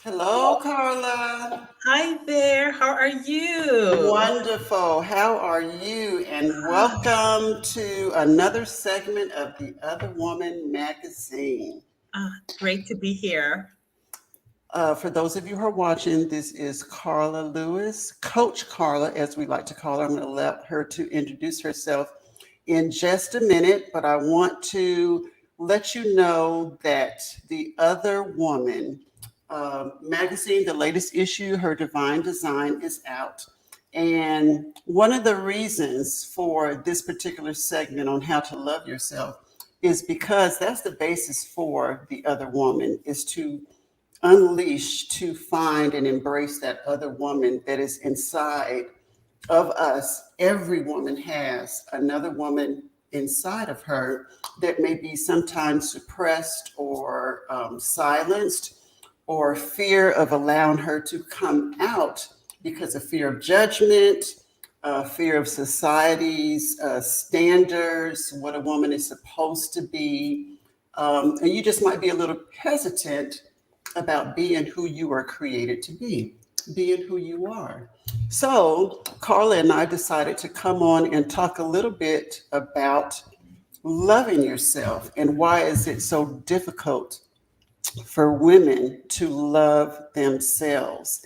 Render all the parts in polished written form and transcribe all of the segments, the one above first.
Hello, Carla. Hi there. How are you? Wonderful. How are you? And welcome to another segment of the Other Woman magazine. Great to be here. For those of you who are watching, this is Carla Lewis, Coach Carla, as we like to call her. I'm going to let her to introduce herself in just a minute, but I want to let you know that the Other Woman magazine, the latest issue, Her Divine Design, is out. And one of the reasons for this particular segment on how to love yourself is because that's the basis for the other woman, is to unleash, to find and embrace that other woman that is inside of us. Every woman has another woman inside of her that may be sometimes suppressed or silenced, or fear of allowing her to come out because of fear of judgment, fear of society's standards, what a woman is supposed to be. And you just might be a little hesitant about being who you are created to be, being who you are. So, Carla and I decided to come on and talk a little bit about loving yourself and why is it so difficult for women to love themselves.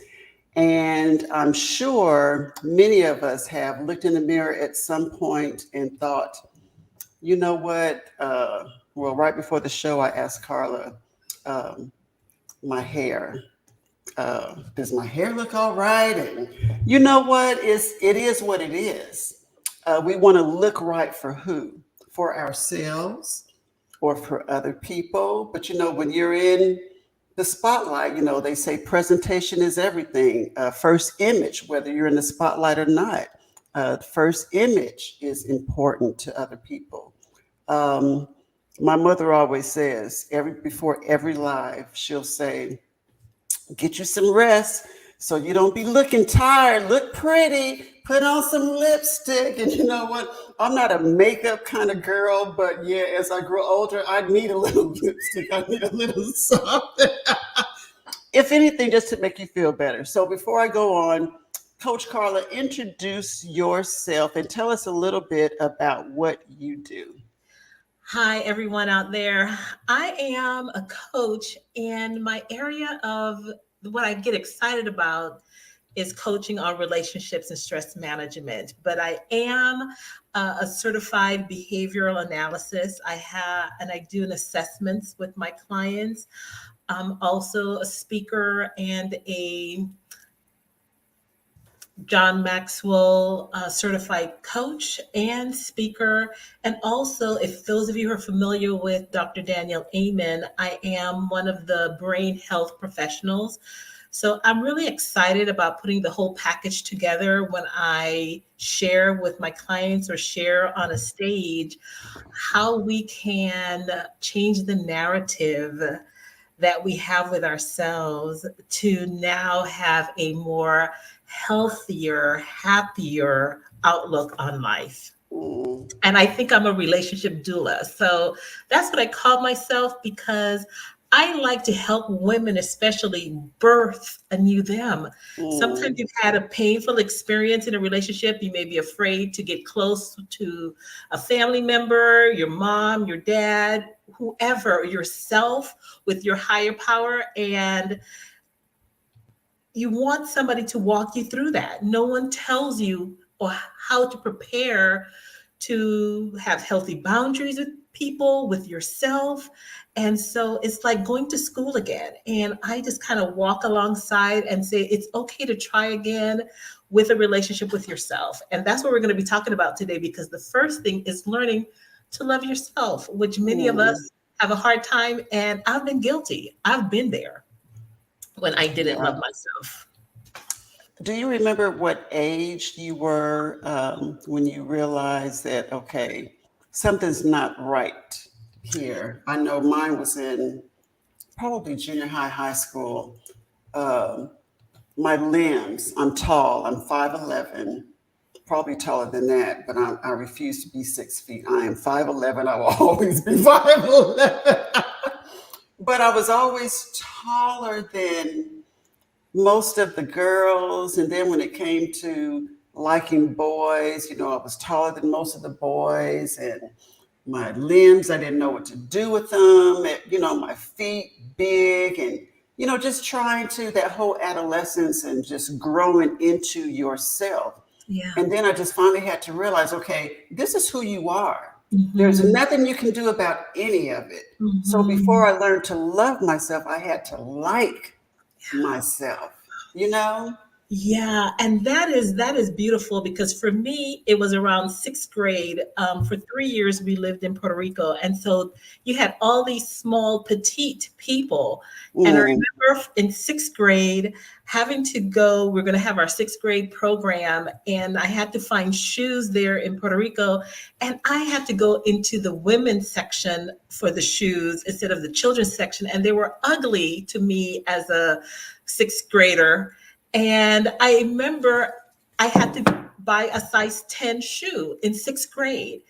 And I'm sure many of us have looked in the mirror at some point and thought, you know what? Well, right before the show, I asked Carla, um, my hair. Does my hair look all right? And you know what? It is what it is. We want to look right for who? For ourselves or for other people. But you know, when you're in the spotlight, you know, they say presentation is everything. First image, whether you're in the spotlight or not, first image is important to other people. Um, my mother always says, before every live, she'll say, get you some rest so you don't be looking tired. Look pretty. Put on some lipstick. And you know what? I'm not a makeup kind of girl, but yeah, as I grow older, I need a little lipstick. I need a little something. If anything, just to make you feel better. So before I go on, Coach Carla, introduce yourself and tell us a little bit about what you do. Hi, everyone out there. I am a coach, and my area of what I get excited about is coaching on relationships and stress management. But I am a certified behavioral analysis. And I do an assessments with my clients. I'm also a speaker and a John Maxwell certified coach and speaker. And also, if those of you who are familiar with Dr. Danielle Amen, I am one of the brain health professionals. So I'm really excited about putting the whole package together when I share with my clients or share on a stage how we can change the narrative that we have with ourselves to now have a more healthier, happier outlook on life. Mm, And I think I'm a relationship doula. So that's what I call myself because I like to help women, especially birth a new them. Sometimes mm, you've had a painful experience in a relationship. You may be afraid to get close to a family member, your mom, your dad, whoever, yourself with your higher power. And you want somebody to walk you through that. No one tells you or how to prepare to have healthy boundaries with people, with yourself. And so it's like going to school again. And I just kind of walk alongside and say, it's okay to try again with a relationship with yourself. And that's what we're going to be talking about today, because the first thing is learning to love yourself, which many of mm. us have a hard time. And I've been guilty. I've been there when I didn't love Yeah. myself. Do you remember what age you were when you realized that, okay, something's not right here? I know mine was in probably junior high, high school. Um, my limbs, I'm tall, I'm 5'11", probably taller than that, but I refuse to be 6 feet. I am 5'11", I will always be 5'11". But I was always taller than most of the girls. And then when it came to liking boys, I was taller than most of the boys, and my limbs, I didn't know what to do with them. My feet big, and just trying to that whole adolescence and just growing into yourself. Yeah. And then I just finally had to realize, okay, this is who you are. There's Mhm. nothing you can do about any of it. So before Mhm. I learned to love myself, I had to like myself, you know? Yeah, and that is beautiful because for me it was around sixth grade. For 3 years we lived in Puerto Rico, and so you had all these small petite people. And I Mm, remember in sixth grade having to go. We're going to have our sixth grade program, and I had to find shoes there in Puerto Rico, and I had to go into the women's section for the shoes instead of the children's section, and they were ugly to me as a sixth grader. And I remember I had to buy a size 10 shoe in sixth grade.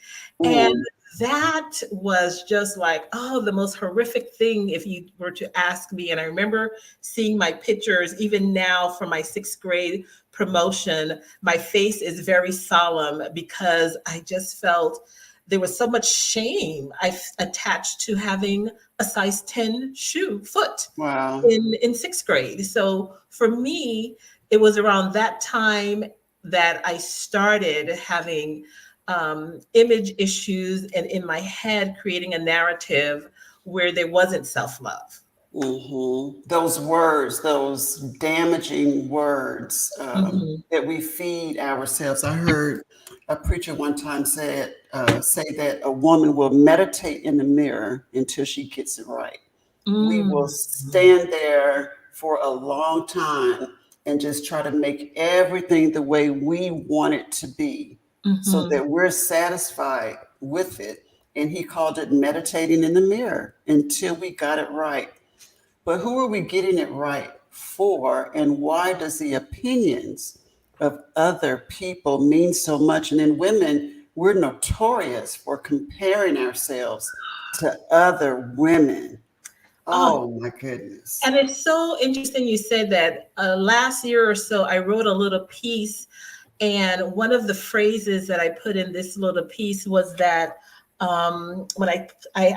And mm, that was just like, oh, the most horrific thing if you were to ask me. And I remember seeing my pictures, even now from my sixth grade promotion. My face is very solemn because I just felt there was so much shame I attached to having a size 10 shoe foot wow. in sixth grade. So for me, it was around that time that I started having image issues and in my head creating a narrative where there wasn't self love. Those words, those damaging words Hmm. that we feed ourselves. I heard a preacher one time say that a woman will meditate in the mirror until she gets it right. We will Mm. stand there for a long time and just try to make everything the way we want it to be so Hmm. that we're satisfied with it. And he called it meditating in the mirror until we got it right. But who are we getting it right for? And why does the opinions of other people mean so much? And then women, we're notorious for comparing ourselves to other women. Oh, Oh my goodness. and it's so interesting you said that. Last year or so, I wrote a little piece, and one of the phrases that I put in this little piece was that when I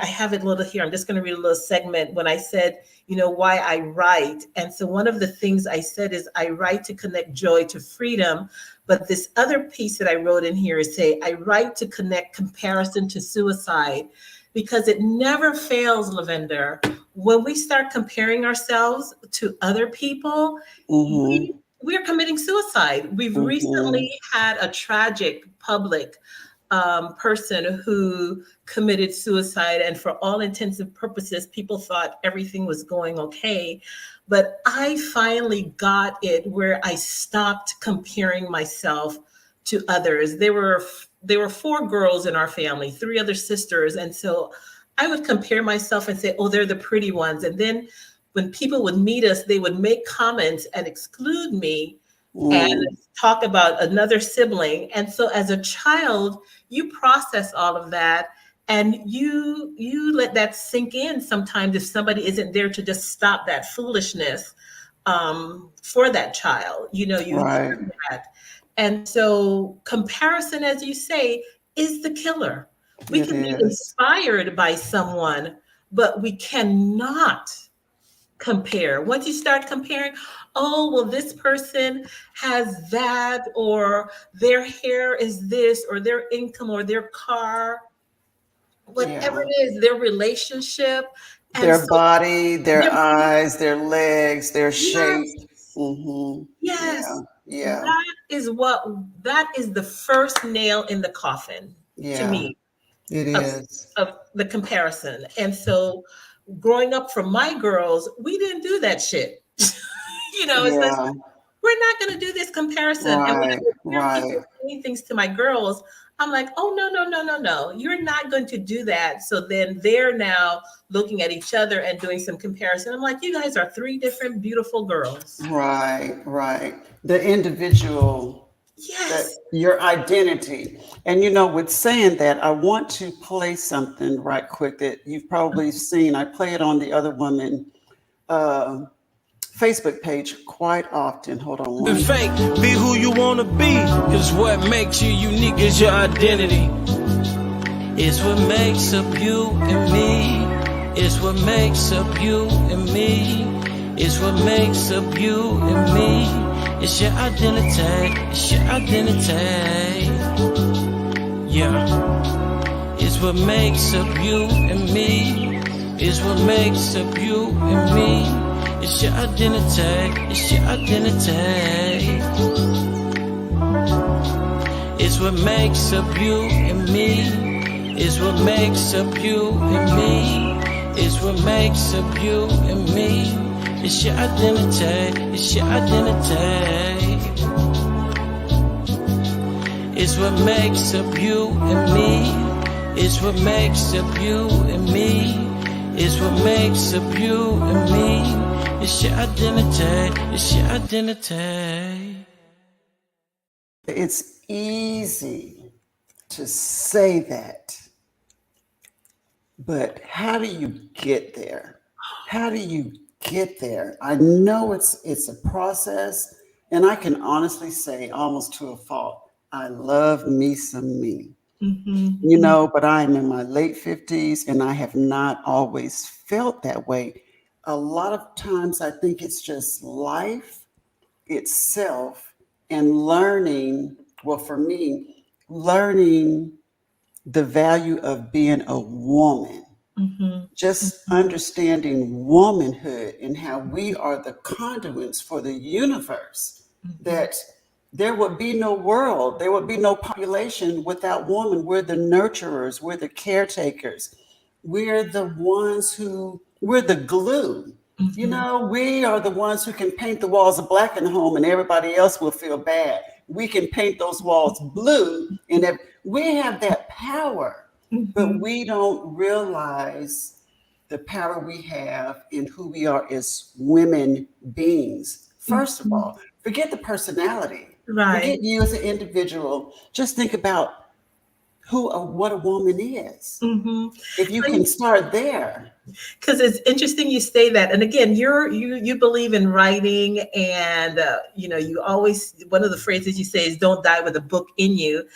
have it little here, I'm just going to read a little segment when I said, why I write. And so one of the things I said is I write to connect joy to freedom. But this other piece that I wrote in here is say, I write to connect comparison to suicide because it never fails, Lavender. When we start comparing ourselves to other people, Mm-hmm. we are committing suicide. We've Mm-hmm. recently had a tragic public person who committed suicide, and for all intents and purposes, people thought everything was going okay. But I finally got it where I stopped comparing myself to others. There were four girls in our family, three other sisters, and so I would compare myself and say, "Oh, they're the pretty ones." And then when people would meet us, they would make comments and exclude me and Mm, talk about another sibling. And so as a child, you process all of that and you let that sink in sometimes if somebody isn't there to just stop that foolishness for that child. You right. hear that. And so comparison, as you say, is the killer. We It can be is. inspired by someone, but we cannot compare. Once you start comparing, oh, well, this person has that, or their hair is this, or their income, or their car, whatever Yeah. it is, their relationship. And Their so, body, their their- eyes, their legs, their shape. yes, Mm-hmm. Yeah. yes, Yeah. that that is the first nail in the coffin to Yeah. me It of, is. of the comparison. And so, growing up from my girls, we didn't do that shit. It's like, Yeah. we're not going to do this comparison. And when I Right. would hear Right. people saying things to my girls, I'm like, oh, no, no, no, no, no. You're not going to do that. So then they're now looking at each other and doing some comparison. I'm like, you guys are three different beautiful girls. Right. Right. The individual, that Yes. your identity. And with saying that, I want to play something right quick that you've probably seen. I play it on the other woman uh, Facebook page quite often. Hold on Be one. fake, be who you wanna be. Cause what makes you unique is your identity. It's what makes up you and me. It's what makes up you and me. It's what makes up you and me. It's your identity. It's your identity. Yeah. It's what makes up you and me. It's what makes up you and me. It's your identity. It's your identity. It's what makes up you and me. It's what makes up you and me. It's what makes up you and me. It's your identity. It's your identity. It's what makes up you and me. It's what makes up you and me. It's what makes up you and me. It's your identity. It's your identity. It's easy to say that, but how do you get there? How do you get there? I know it's a process, and I can honestly say almost to a fault, I love me some me. You know, but I'm in my late 50s and I have not always felt that way. A lot of times I think it's just life itself and learning, well, for me, learning the value of being a woman, just understanding womanhood and how we are the conduits for the universe, that there would be no world, there would be no population without women. We're the nurturers, we're the caretakers, we're the ones we're the glue. You know, we are the ones who can paint the walls black in the home and everybody else will feel bad. We can paint those walls blue and we have that power, but we don't realize the power we have in who we are as women beings. First of all, forget the personality. Right. Forget you as an individual. Just think about what a woman is. If you can start there. Because it's interesting you say that, and again, you believe in writing, and you know, you always, one of the phrases you say is "Don't die with a book in you."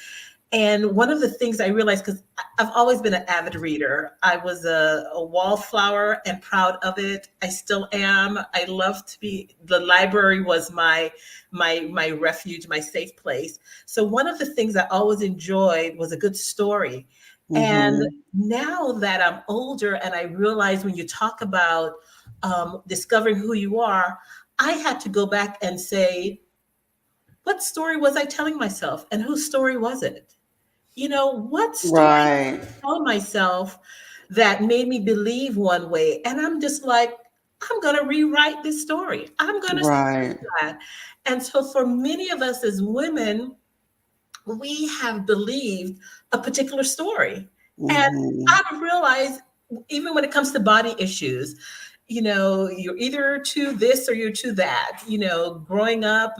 And one of the things I realized, because I've always been an avid reader, I was a wallflower and proud of it. I still am. I love to be. The library was my refuge, my safe place. So one of the things I always enjoyed was a good story. And now that I'm older and I realize when you talk about discovering who you are, I had to go back and say, what story was I telling myself and whose story was it? You know, what story did I tell myself that made me believe one way? And I'm just like, I'm going to rewrite this story. I'm going to say that. And so for many of us as women, we have believed a particular story. And I've realized, even when it comes to body issues, you know, you're either to this or you're to that. You know, growing up,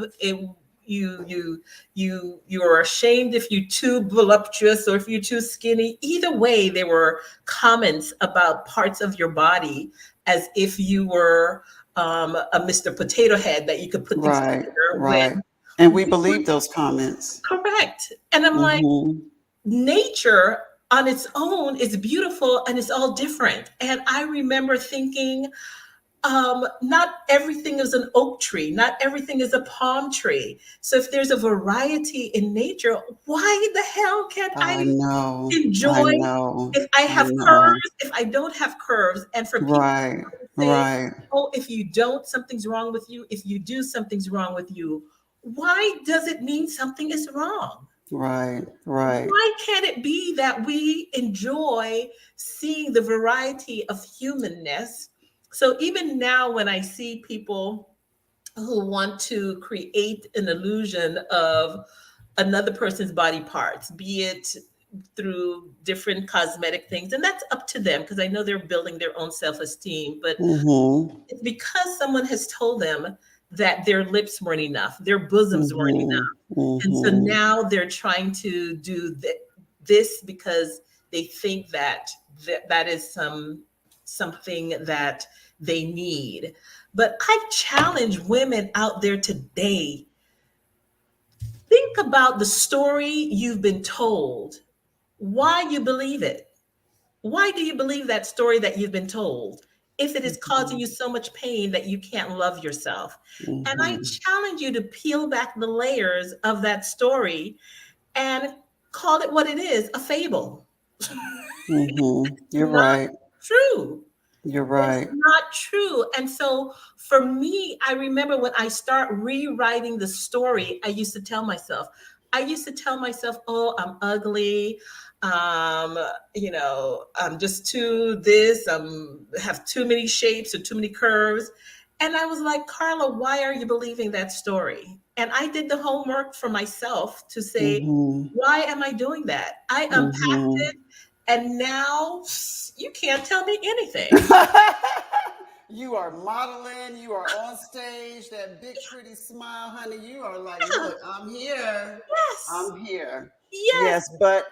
you're ashamed if you're too voluptuous or if you're too skinny. Either way, there were comments about parts of your body as if you were a Mr. Potato Head that you could put things together with. And we believe those comments. Correct. And I'm like, nature on its own is beautiful and it's all different. And I remember thinking, not everything is an oak tree, not everything is a palm tree. So if there's a variety in nature, why the hell can't I enjoy if I have curves, if I don't have curves? And for people to say, oh, if you don't, something's wrong with you. If you do, something's wrong with you. Why does it mean something is wrong? Why can't it be that we enjoy seeing the variety of humanness? So even now, when I see people who want to create an illusion of another person's body parts, be it through different cosmetic things, and that's up to them, because I know they're building their own self-esteem, but it's because someone has told them that their lips weren't enough, their bosoms weren't enough. And so now they're trying to do this because they think that is something that they need. But I challenge women out there today, think about the story you've been told, why you believe it. Why do you believe that story that you've been told if it is causing you so much pain that you can't love yourself? And I Mhm. challenge you to peel back the layers of that story and call it what it is, a fable. Mhm. You're Not right. true. You're It's right. not true. And so for me, I remember when I start rewriting the story, I used to tell myself, oh, I'm ugly. I'm just too this, have too many shapes or too many curves. And I was like, Carla, why are you believing that story? And I did the homework for myself to say, Mhm. why am I doing that? I unpacked Mhm. it. And now you can't tell me anything. You are modeling, you are on stage, that big pretty smile, honey. You are like, Yeah. look, I'm here. Yes. I'm here. Yes. Yes, but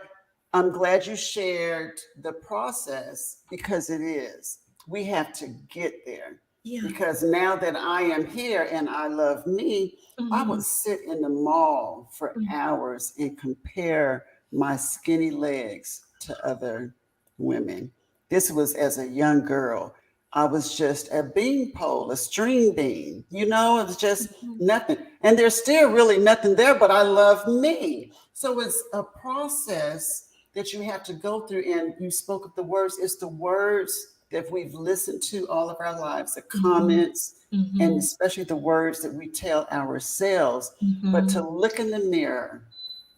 I'm glad you shared the process because it is. We have to get there. Yeah. Because now that I am here and I love me, I Mhm. would sit in the mall for Mhm. hours and compare my skinny legs to other women. This was as a young girl. I was just a beanpole, a string bean. You know, it was just Mhm. nothing. And there's still really nothing there, but I love me. So it's a process that you have to go through. And you spoke of the words, it's the words that we've listened to all of our lives, the Mhm. comments, and Mhm. especially the words that we tell ourselves. But to Mhm. look in the mirror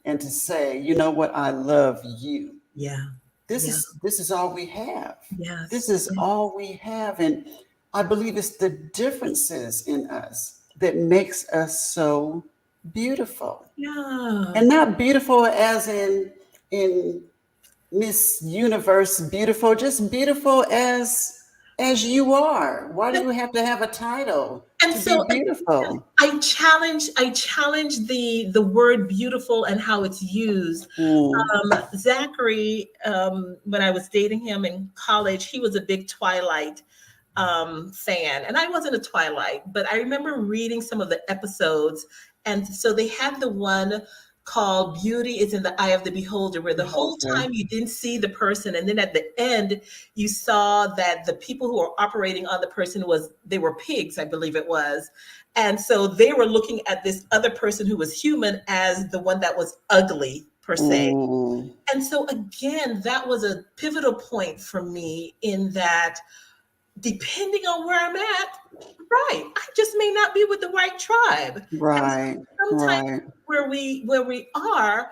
and to say, you know what, I love you. Yeah. This Yeah. is this is all we have. This Yes. is Yeah. all we have. And I believe it's the differences in us that makes us so beautiful. Yeah. And not beautiful as in Miss Universe beautiful, just beautiful as you are. Why do And, you have to have a title and to be so beautiful? I challenge the word beautiful and how it's used. Mm, Zachary, when I was dating him in college, he was a big Twilight fan, and I wasn't a Twilight, but I remember reading some of the episodes, and so they had the one called "Beauty is in the Eye of the Beholder," where the whole beholder. time you didn't see the person, and then at the end you saw that the people who were operating on the person was they were pigs, I believe it was, and so they were looking at this other person who was human as the one that was ugly per se. Mm, And so again, that was a pivotal point for me in that depending on where I'm at, right, I just may not be with the right tribe. And right, sometimes right, where we are,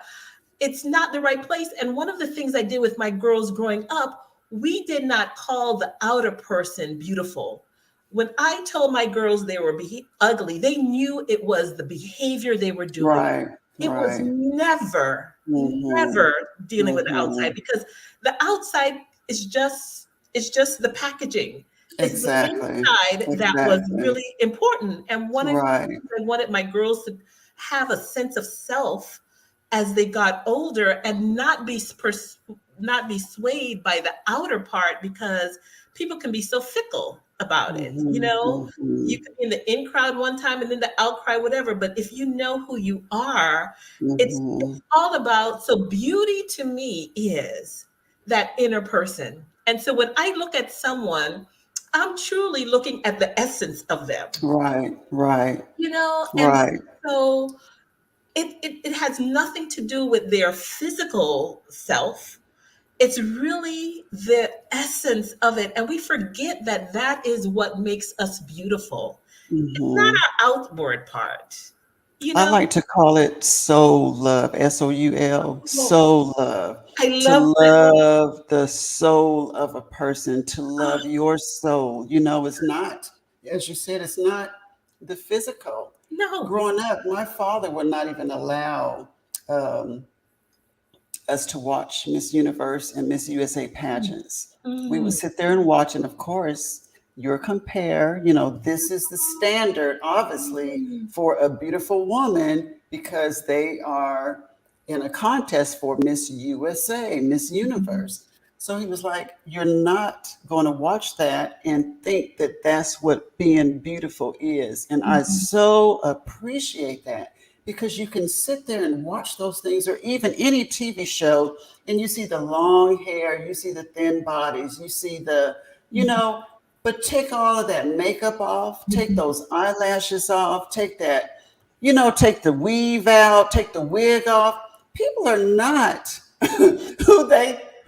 it's not the right place. And one of the things I did with my girls growing up, we did not call the outer person beautiful. When I told my girls they were ugly, they knew it was the behavior they were doing. right, It was right. never Mm-hmm, dealing with the outside, mm-hmm. because the outside is just the packaging. It's the Exactly, inside that was exactly. really important. And one of the Right, things I wanted my girls to have a sense of self as they got older and not be swayed by the outer part, because people can be so fickle about it. mm-hmm, mm-hmm, You could be in the in crowd one time and then the out crowd, whatever. But if you know who you are, it's mm-hmm. all about. So beauty to me is that inner person. And so when I look at someone, I'm truly looking at the essence of them, Right, right, and right. so it has nothing to do with their physical self. It's really the essence of it. And we forget that that is what makes us beautiful. It's not Mm-hmm. our outward part. You I know, like to call it soul love, SOUL, well, soul love. I To love that. love the soul of a person, to Ah, love your soul. You know, it's not, as you said, it's not the physical. no. Growing up, my father would not even allow um, us to watch Miss Universe and Miss USA pageants. We would Mm, sit there and watch, and of course, your compare, you know, this is the standard, obviously, mm, for a beautiful woman because they are in a contest for Miss USA, Miss mm, Universe. So he was like, you're not going to watch that and think that that's what being beautiful is. And I so appreciate that, because you can sit there and watch those things, or even any TV show, and you see the long hair, you see the thin bodies, you see the, but take all of that makeup off, take those eyelashes off, take that, take the weave out, take the wig off. People are not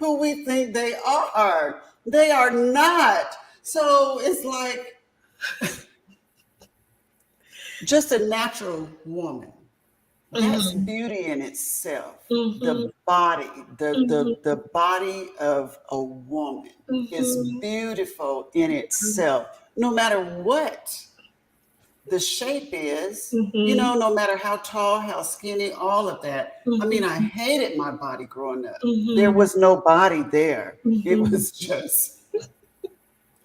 who we think they are. They are not. So it's like just a natural woman. That's beauty in itself. The body, the body of a woman is beautiful in itself, no matter what the shape is, no matter how tall, how skinny, all of that. I mean, I hated my body growing up. There was no body there. It was just,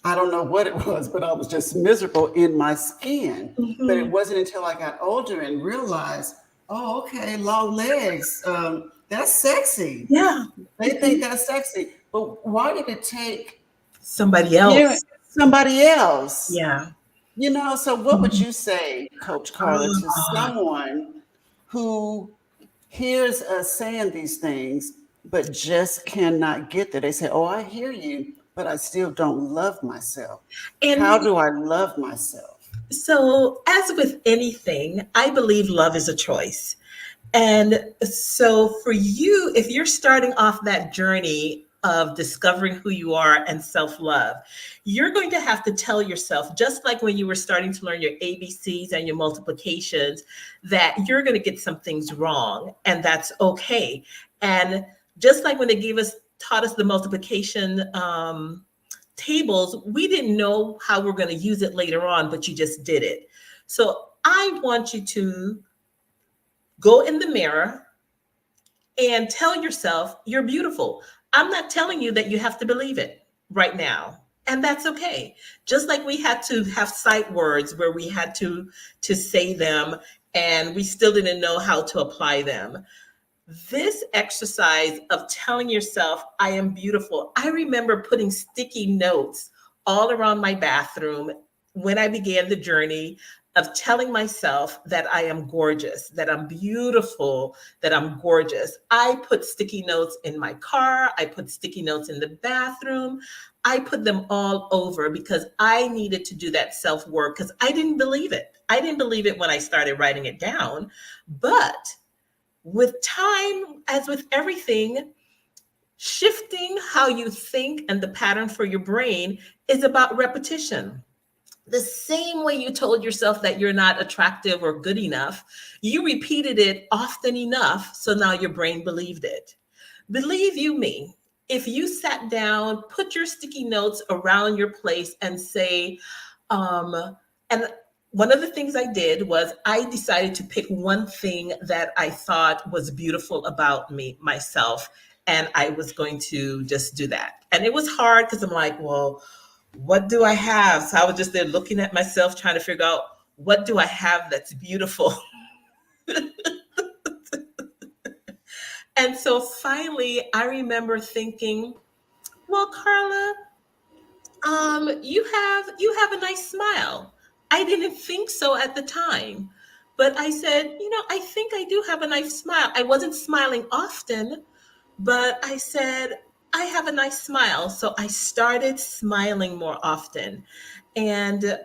I don't know what it was, but I was just miserable in my skin. But it wasn't until I got older and realized, oh, okay, long legs, that's sexy. Yeah. They think that's sexy. But why did it take somebody else? Somebody else. Yeah. So what would you say, Coach Carla, to someone who hears us saying these things, but just cannot get there? They say, oh, I hear you, but I still don't love myself. And how do I love myself? So as with anything, I believe love is a choice. And so for you, if you're starting off that journey of discovering who you are and self-love, you're going to have to tell yourself, just like when you were starting to learn your ABCs and your multiplications, that you're going to get some things wrong, and that's okay. And just like when they taught us the multiplication tables, we didn't know how we're going to use it later on, but you just did it. So I want you to go in the mirror and tell yourself you're beautiful. I'm not telling you that you have to believe it right now, and that's okay. Just like we had to have sight words where we had to say them and we still didn't know how to apply them. This exercise of telling yourself, I am beautiful. I remember putting sticky notes all around my bathroom when I began the journey of telling myself that I am gorgeous, that I'm beautiful, that I'm gorgeous. I put sticky notes in my car. I put sticky notes in the bathroom. I put them all over because I needed to do that self-work, because I didn't believe it. I didn't believe it when I started writing it down. But with time, as with everything, shifting how you think and the pattern for your brain is about repetition. The same way you told yourself that you're not attractive or good enough, you repeated it often enough, so now your brain believed it. Believe you me, if you sat down, put your sticky notes around your place and say, and one of the things I did was I decided to pick one thing that I thought was beautiful about myself, and I was going to just do that. And it was hard because I'm like, well, what do I have? So I was just there looking at myself, trying to figure out, what do I have that's beautiful? And so finally, I remember thinking, well, Carla, you have a nice smile. I didn't think so at the time, but I said, I think I do have a nice smile. I wasn't smiling often, but I said, I have a nice smile. So I started smiling more often. And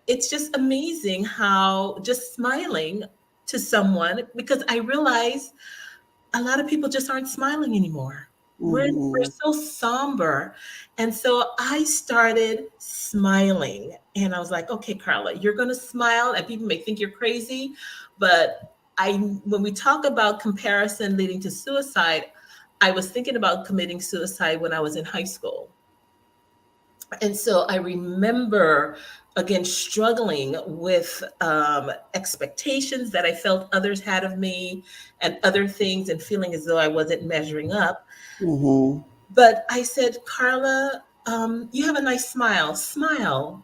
it's just amazing how just smiling to someone, because I realized a lot of people just aren't smiling anymore. We're so somber. And so I started smiling, and I was like, okay, Carla, you're going to smile, and people may think you're crazy, but when we talk about comparison leading to suicide, I was thinking about committing suicide when I was in high school. And so I remember, again, struggling with expectations that I felt others had of me and other things, and feeling as though I wasn't measuring up. But I said, Carla, you have a nice smile. Smile,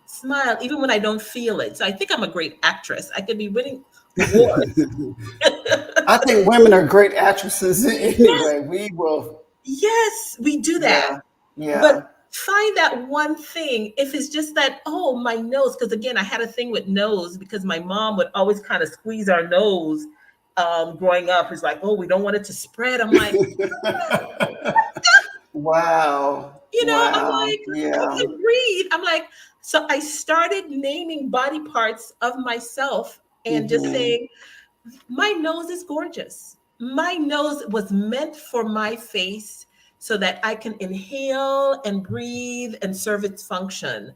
even when I don't feel it. So I think I'm a great actress. I could be winning awards. I think women are great actresses anyway. We will Yes, we do that. Yeah. But find that one thing. If it's just that, oh, my nose, because again, I had a thing with nose because my mom would always kind of squeeze our nose growing up. It's like, oh, we don't want it to spread. I'm like, Wow. I'm Wow. like, I Yeah. can breathe. I'm like, so I started naming body parts of myself and just Hmm. saying, my nose is gorgeous. My nose was meant for my face so that I can inhale and breathe and serve its function.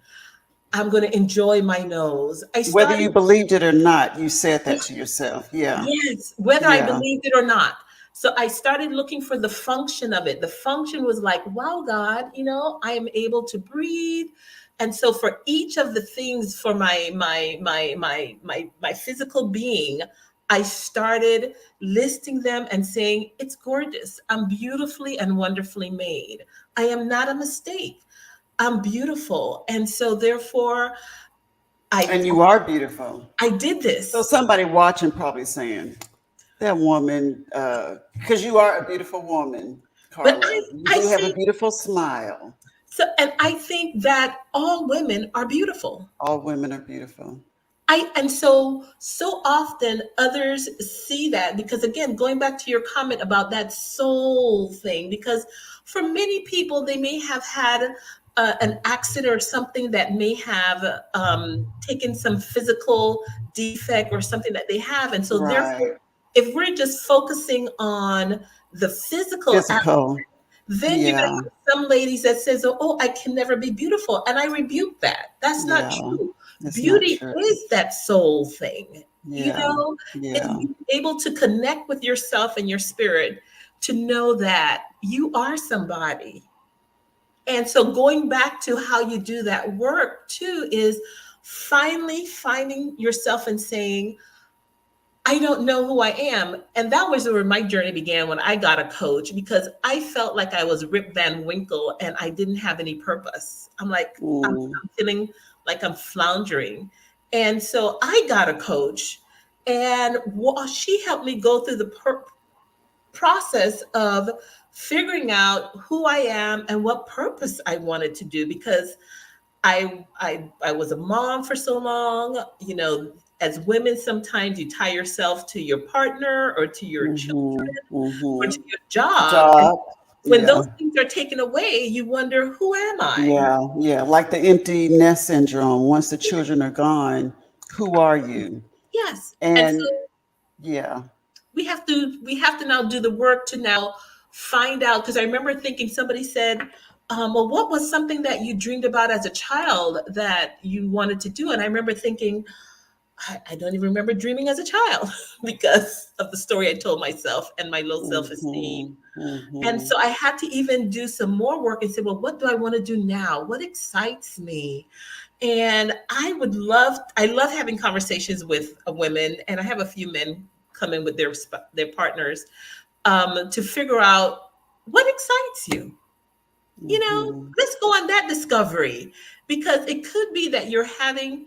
I'm going to enjoy my nose. I Whether started, you believed it or not, you said that to yourself. Yeah. yes, whether I Yeah. believed it or not. So I started looking for the function of it. The function was like, wow, God, I am able to breathe. And so for each of the things for my physical being, I started listing them and saying, it's gorgeous. I'm beautifully and wonderfully made. I am not a mistake. I'm beautiful. And so therefore I And you are beautiful. I did So this. somebody watching probably saying, that woman, because you are a beautiful woman, But Carla. You I do have a say beautiful smile. so, and I think that all women are beautiful. All women are beautiful. And so often others see that because again, going back to your comment about that soul thing, because for many people they may have had an accident or something that may have taken some physical defect or something that they have, and so therefore, Right. if we're just focusing on the physical, Physical. then you're going to Yeah. have some ladies that says, oh, I can never be beautiful. And I rebuke that. That's not Yeah. true. It's not Beauty true. is that soul thing. Yeah. It's Yeah. being able to connect with yourself and your spirit to know that you are somebody. And so going back to how you do that work too is finally finding yourself and saying, I don't know who I am. And that was where my journey began when I got a coach because I felt like I was Rip Van Winkle and I didn't have any purpose. I'm like, Mm. I'm feeling like I'm floundering. And so I got a coach and she helped me go through the process of figuring out who I am and what purpose I wanted to do because I was a mom for so long. As women, sometimes you tie yourself to your partner or to your children Hmm. or Hmm. to your job. And Job. when Yeah. those things are taken away, you wonder, who am I? Yeah. Yeah. Like the empty nest syndrome. Once the children are gone, who are you? Yes. And so And yeah. we have to now do the work to now find out because I remember thinking somebody said, well, what was something that you dreamed about as a child that you wanted to do? And I remember thinking, I don't even remember dreaming as a child because of the story I told myself and my low self-esteem. Hmm. And Hmm. so I had to even do some more work and say, well, what do I want to do now? What excites me? And I love having conversations with women, and I have a few men come in with their partners to figure out what excites you. Hmm. Let's go on that discovery because it could be that you're having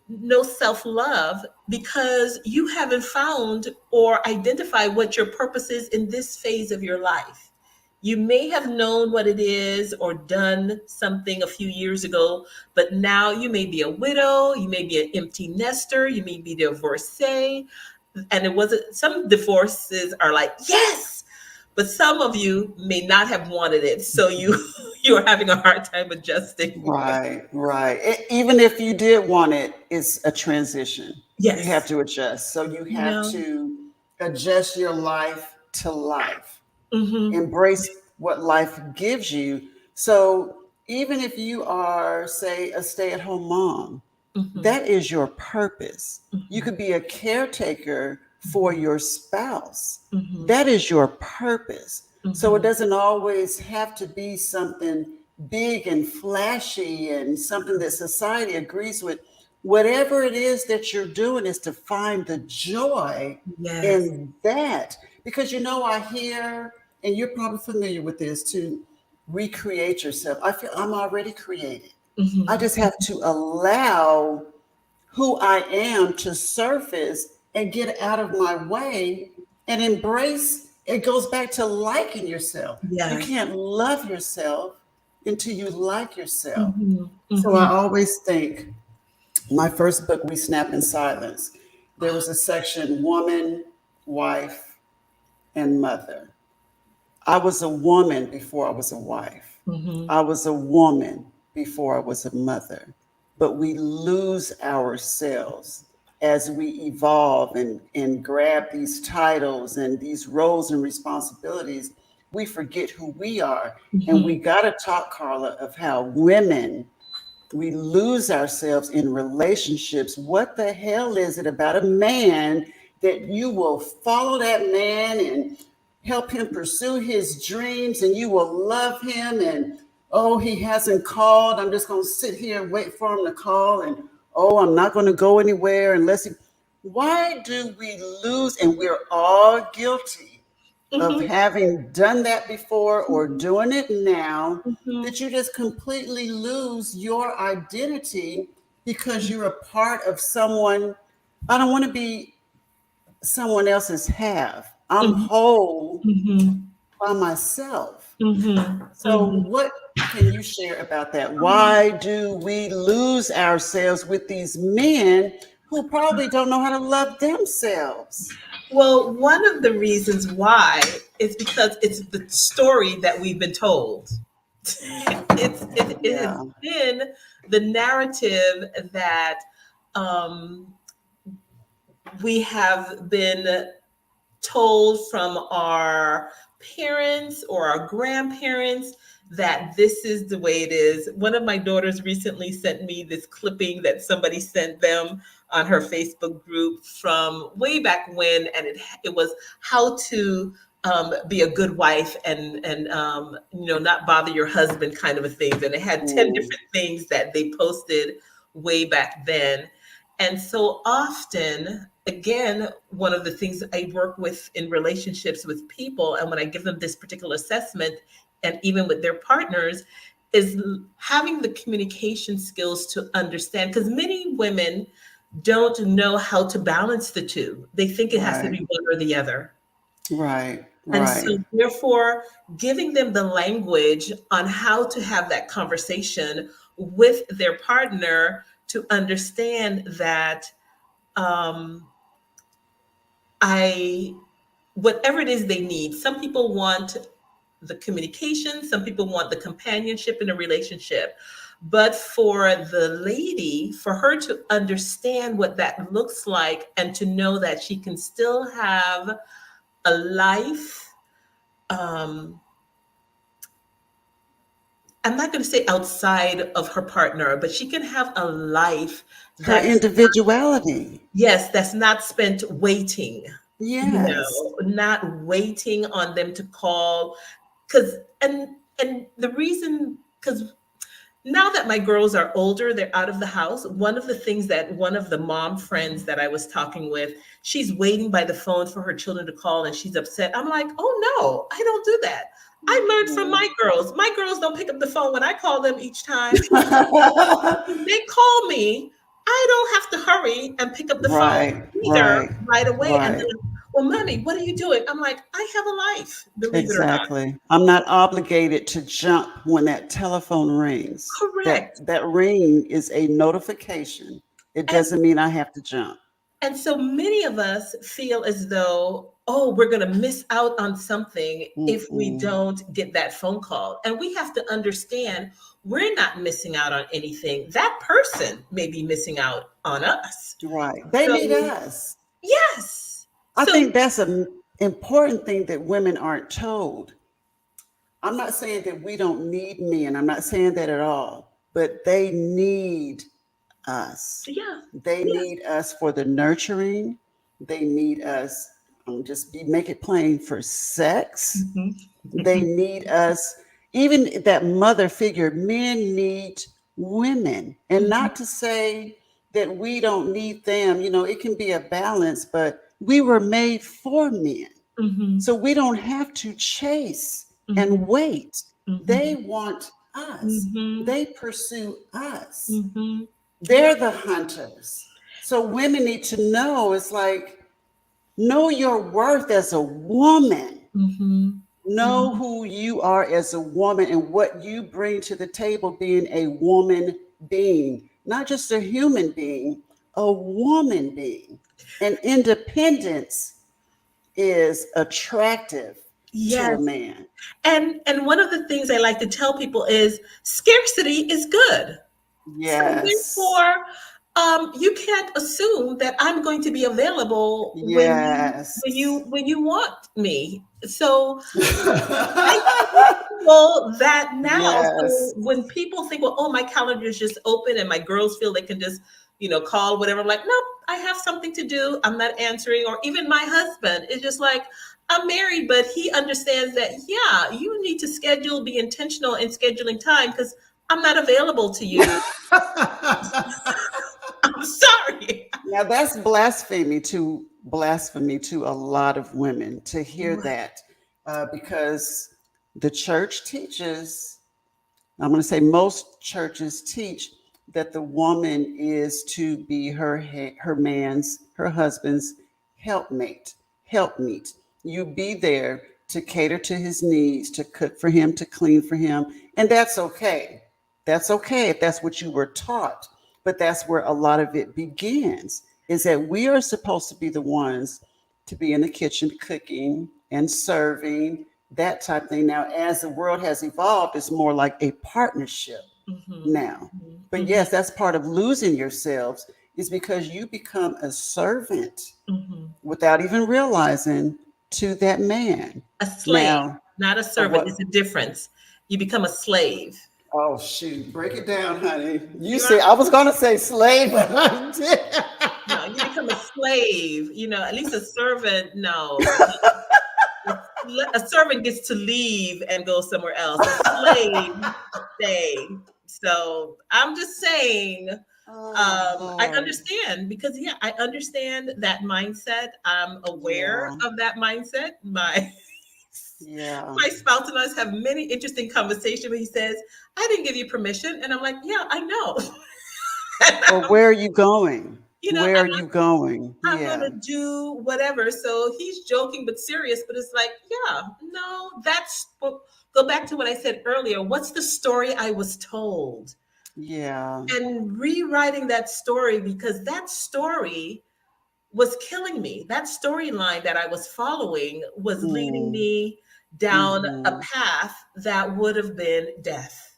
no self love because you haven't found or identified what your purpose is in this phase of your life. You may have known what it is or done something a few years ago, but now you may be a widow, you may be an empty nester, you may be divorcee. And it wasn't, some divorces are like, yes, but some of you may not have wanted it. So you're having a hard time adjusting. Right, right. Even if you did want it, it's a transition. You have Yes. to adjust. So you You have know? to adjust your life to life, Mm-hmm. embrace what life gives you. So even if you are, say, a stay at home mom, Mm-hmm. that is your purpose. You Mm-hmm. could be a caretaker for your spouse. Mm-hmm. That is your purpose. So it Mm-hmm. doesn't always have to be something big and flashy and something that society agrees with. Whatever it is that you're doing is to find the joy Yes. in that. Because I hear, and you're probably familiar with this, to recreate yourself. I feel I'm already created. I Mm-hmm. just have to allow who I am to surface and get out of my way and embrace it goes back to liking yourself. Yeah. You can't love yourself until you like yourself. Mm-hmm. So I always think, my first book, We Snap in Silence, there was a section, woman, wife, and mother. I was a woman before I was a wife. Mm-hmm. I was a woman before I was a mother. But we lose ourselves as we evolve and grab these titles and these roles and responsibilities. We forget who we are. And we got to talk, Carla, of how women, we lose ourselves in relationships. What the hell is it about a man that you will follow that man and help him pursue his dreams and you will love him and, oh, he hasn't called, I'm just going to sit here and wait for him to call, and, oh, I'm not going to go anywhere unless he... Why do we lose? And we're all guilty of having done that before or doing it now, that you just completely lose your identity because you're a part of someone. I don't want to be someone else's half. I'm whole by myself. So what can you share about that? Why do we lose ourselves with these men who probably don't know how to love themselves? Well, one of the reasons why is because it's the story that we've been told. It has been the narrative that we have been told from our parents or our grandparents that this is the way it is. One of my daughters recently sent me this clipping that somebody sent them on her Facebook group from way back when, and it was how to be a good wife and not bother your husband, kind of a thing. And it had 10 different things that they posted way back then. And so often, again, one of the things I work with in relationships with people, and when I give them this particular assessment, and even with their partners, is having the communication skills to understand, because many women don't know how to balance the two. They think it has to be one or the other. Right. And so therefore, giving them the language on how to have that conversation with their partner to understand that whatever it is they need, some people want the communication, some people want the companionship in a relationship. But for the lady, for her to understand what that looks like and to know that she can still have a life, I'm not going to say outside of her partner, but she can have a life. Her individuality. Yes, that's not spent waiting. Yes. Not waiting on them to call. And the reason, because now that my girls are older, they're out of the house. One of the things that one of the mom friends that I was talking with, she's waiting by the phone for her children to call and she's upset. I'm like, oh no, I don't do that. I learned from my girls. My girls don't pick up the phone when I call them each time. They call me. I don't have to hurry and pick up the phone either right away. And then, well, mommy, what are you doing? I'm like, I have a life, believe it or not. I'm not obligated to jump when that telephone rings. Correct. That ring is a notification. It doesn't mean I have to jump. And so many of us feel as though, oh, we're going to miss out on something if we don't get that phone call. And we have to understand we're not missing out on anything. That person may be missing out on us. Right. They need us. Yes. I think that's an important thing that women aren't told. I'm not saying that we don't need men. I'm not saying that at all. But they need us. Yeah. They need us for the nurturing. They need us, make it plain, for sex. They need us, even that mother figure. Men need women. And not to say that we don't need them. It can be a balance, but we were made for men. So we don't have to chase and wait. They want us. They pursue us. They're the hunters. So women need to know, it's like, know your worth as a woman. Mm-hmm. Know who you are as a woman and what you bring to the table being a woman being, not just a human being, a woman being. And independence is attractive to a Yes. man. And one of the things I like to tell people is scarcity is good. So Yes. therefore, you can't assume that I'm going to be available Yes. when you want me. So I tell people that now. So Yes. when people think, well, oh, my calendar is just open and my girls feel they can just, call whatever, I'm like, nope, I have something to do. I'm not answering. Or even my husband is just like, I'm married, but he understands that, yeah, you need to be intentional in scheduling time because I'm not available to you. I'm sorry. Now that's blasphemy to a lot of women to hear that, because the church teaches. I'm going to say most churches teach that the woman is to be her husband's helpmeet. You be there to cater to his needs, to cook for him, to clean for him, and that's okay. That's okay if that's what you were taught, but that's where a lot of it begins. Is that we are supposed to be the ones to be in the kitchen cooking and serving, that type of thing. Now, as the world has evolved, it's more like a partnership Mm-hmm. now. But Mm-hmm. yes, that's part of losing yourselves, is because you become a servant Mm-hmm. without even realizing to that man. A slave, Now, not a of servant. It's what? a difference. You become a slave. Oh shoot, break it down, honey. You You say I was gonna say slave, but I did. No, you become a slave. At least a servant. No, a servant gets to leave and go somewhere else. A slave stay. So I'm just saying. Oh I Lord. understand because yeah, I understand that mindset. I'm aware Yeah. of that mindset. My Yeah. my spouse and I have many interesting conversations where he says, "I didn't give you permission," and I'm like, "Yeah, I know." Or where are you going? you know, Where are I'm you going? I'm Yeah. gonna do whatever. So he's joking but serious, but it's like, yeah, no, go back to what I said earlier. What's the story I was told? Yeah. And rewriting that story because that story was killing me. That storyline that I was following was leading Mm. me down a Hmm. path that would have been death.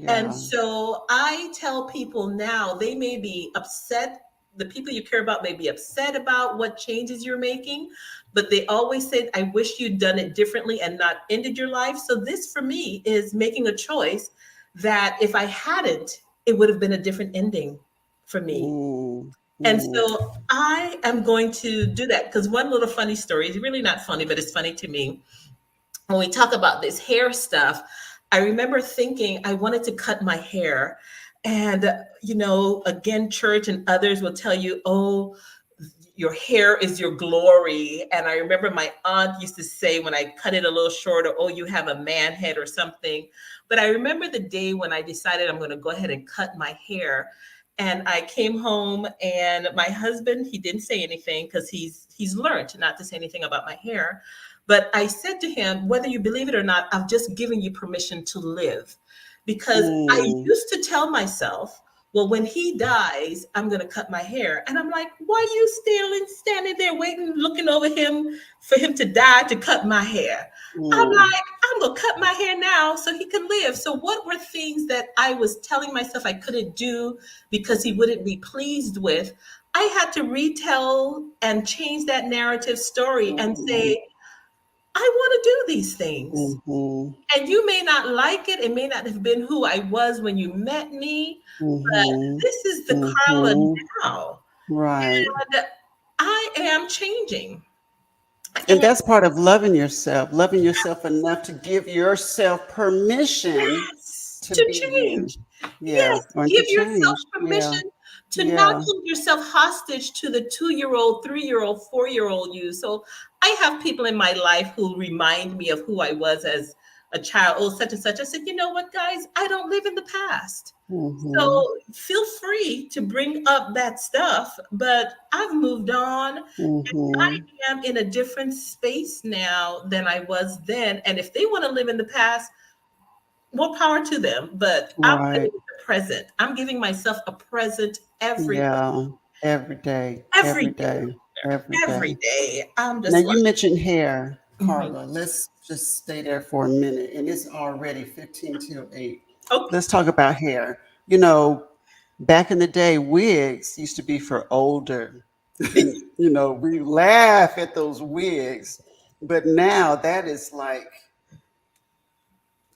And Yeah. so I tell people now, they may be upset. The people you care about may be upset about what changes you're making, but they always say, I wish you'd done it differently and not ended your life. So this for me is making a choice that if I hadn't, it would have been a different ending for me. Mm. And Mm. so I am going to do that because one little funny story is really not funny, but it's funny to me when we talk about this hair stuff. I remember thinking I wanted to cut my hair. And, again, church and others will tell you, oh, your hair is your glory. And I remember my aunt used to say when I cut it a little shorter, oh, you have a man head or something. But I remember the day when I decided I'm going to go ahead and cut my hair. And I came home and my husband, he didn't say anything because he's learned not to say anything about my hair. But I said to him, whether you believe it or not, I've just given you permission to live. Because I Mm. used to tell myself, well, when he dies, I'm going to cut my hair. And I'm like, why are you still standing there waiting, looking over him for him to die to cut my hair? I'm Mm. like, I'm going to cut my hair now so he can live. So what were things that I was telling myself I couldn't do because he wouldn't be pleased with? I had to retell and change that narrative story and Mm. say, I want to do these things. Mhm. And you may not like it. It may not have been who I was when you met me, but Mhm. this is the Carla Mhm. now. Right. And I am changing. And And that's part of loving yourself enough to give yourself permission yes, to to be you. change. Yeah, Yes, or to give yourself change. Yeah. permission to not Yeah. hold yourself hostage to the 2-year-old, 3-year-old, 4-year-old you. So I have people in my life who remind me of who I was as a child, oh, such and such. I said, you know what, guys, I don't live in the past. Mhm. So feel free to bring up that stuff, but I've moved on. I Mhm. am in a different space now than I was then. And if they want to live in the past, more power to them. But I'm living Right. in the present. I'm giving myself a present every day, Yeah. Every day. every Every day, day. Every every day. day. I'm Now just you like, mentioned hair, mhm. Carla. Let's just stay there for a minute. And it's already 15 till 8. Okay. Let's talk about hair. You know, back in the day, wigs used to be for older. We laugh at those wigs, but now that is like,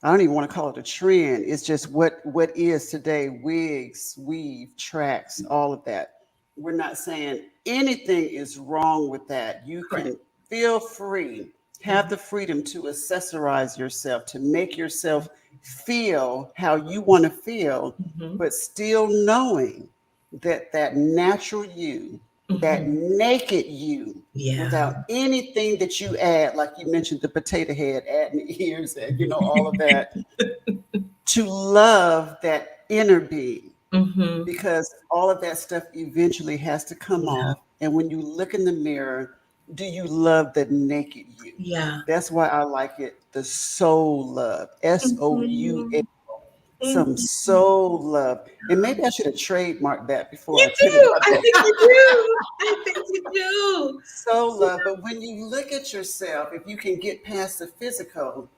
I don't even want to call it a trend. It's just what is today: wigs, weave, tracks, all of that. We're not saying anything is wrong with that. You Correct. can feel free, have the freedom to accessorize yourself, to make yourself feel how you want to feel, Mhm. but still knowing that that natural you, that Mhm. naked you, Yeah. without anything that you add, like you mentioned, the potato head, adding ears, and all of that, to love that inner being, Mhm. because all of that stuff eventually has to come Yeah. off. And when you look in the mirror, do you love the naked you? Yeah. That's why I like it. The soul love, SOUL, Mhm. some Mhm. soul love. And maybe I should have trademarked that before You I put it do. out I there. think you do. I think you do. So love. But when you look at yourself, if you can get past the physical,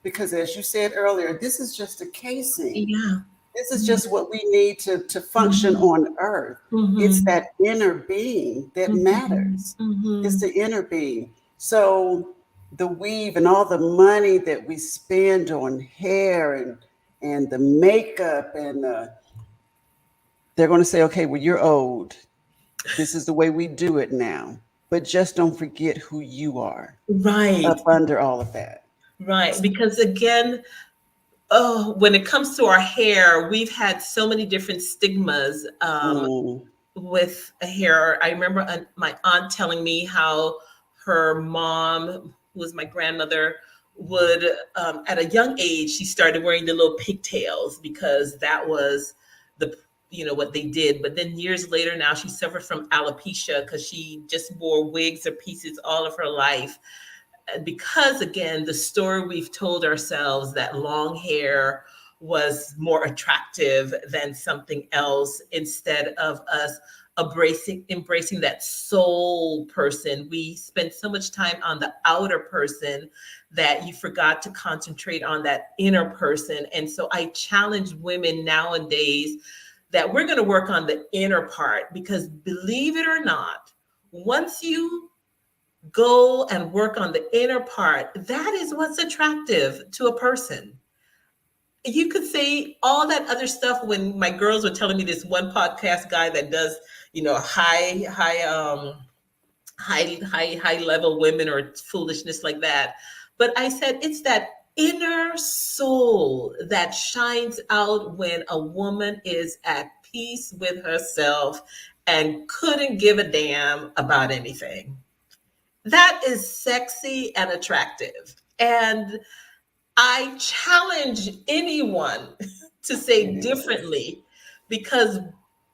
because as you said earlier, this is just a casing. Yeah. This is just what we need to function Mhm. on earth. It's Mhm. that inner being that Mhm. matters. It's Mhm. the inner being. So the weave and all the money that we spend on hair and the makeup and they're going to say, okay, well, you're old. This is the way we do it now. But just don't forget who you are Right. up under all of that. Right. Because again, oh, when it comes to our hair, we've had so many different stigmas Mm, with hair. I remember my aunt telling me how her mom, who was my grandmother, would, at a young age, she started wearing the little pigtails because that was the, what they did. But then years later, now she suffered from alopecia because she just wore wigs or pieces all of her life. Because again, the story we've told ourselves that long hair was more attractive than something else, instead of us embracing that soul person. We spent so much time on the outer person that you forgot to concentrate on that inner person. And so I challenge women nowadays that we're going to work on the inner part, because believe it or not, once you go and work on the inner part, that is what's attractive to a person. You could say all that other stuff. When my girls were telling me, this one podcast guy that does, high level women or foolishness like that. But I said it's that inner soul that shines out when a woman is at peace with herself and couldn't give a damn about anything. That is sexy and attractive. And I challenge anyone to it say is. differently, because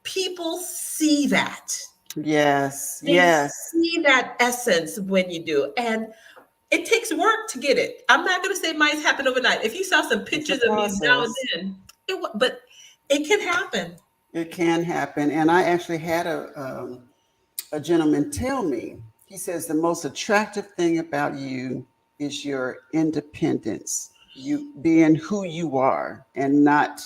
people see that. Yes, They yes. see that essence when you do. And it takes work to get it. I'm not going to say mine's happened overnight. If you saw some It's a pictures of me now and process. then, but it can happen. It can happen. And I actually had a gentleman tell me, he says, the most attractive thing about you is your independence, you being who you are and not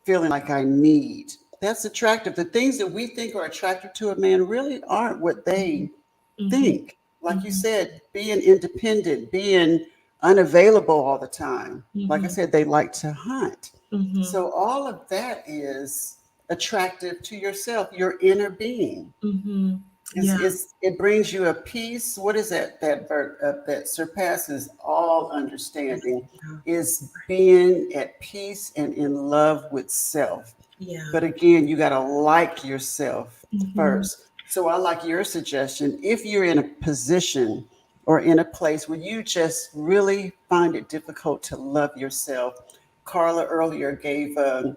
feeling like I need. That's attractive. The things that we think are attractive to a man really aren't what they Mhm, think. Like you mhm, said, being independent, being unavailable all the time. Like I mhm, said, they like to hunt. mhm, So all of that is attractive to yourself, your inner being. mhm. Yeah. It brings you a peace. What is that surpasses all understanding? Is being at peace and in love with self. Yeah. But again, you got to like yourself Mhm, first. So I like your suggestion. If you're in a position or in a place where you just really find it difficult to love yourself. Carla earlier gave a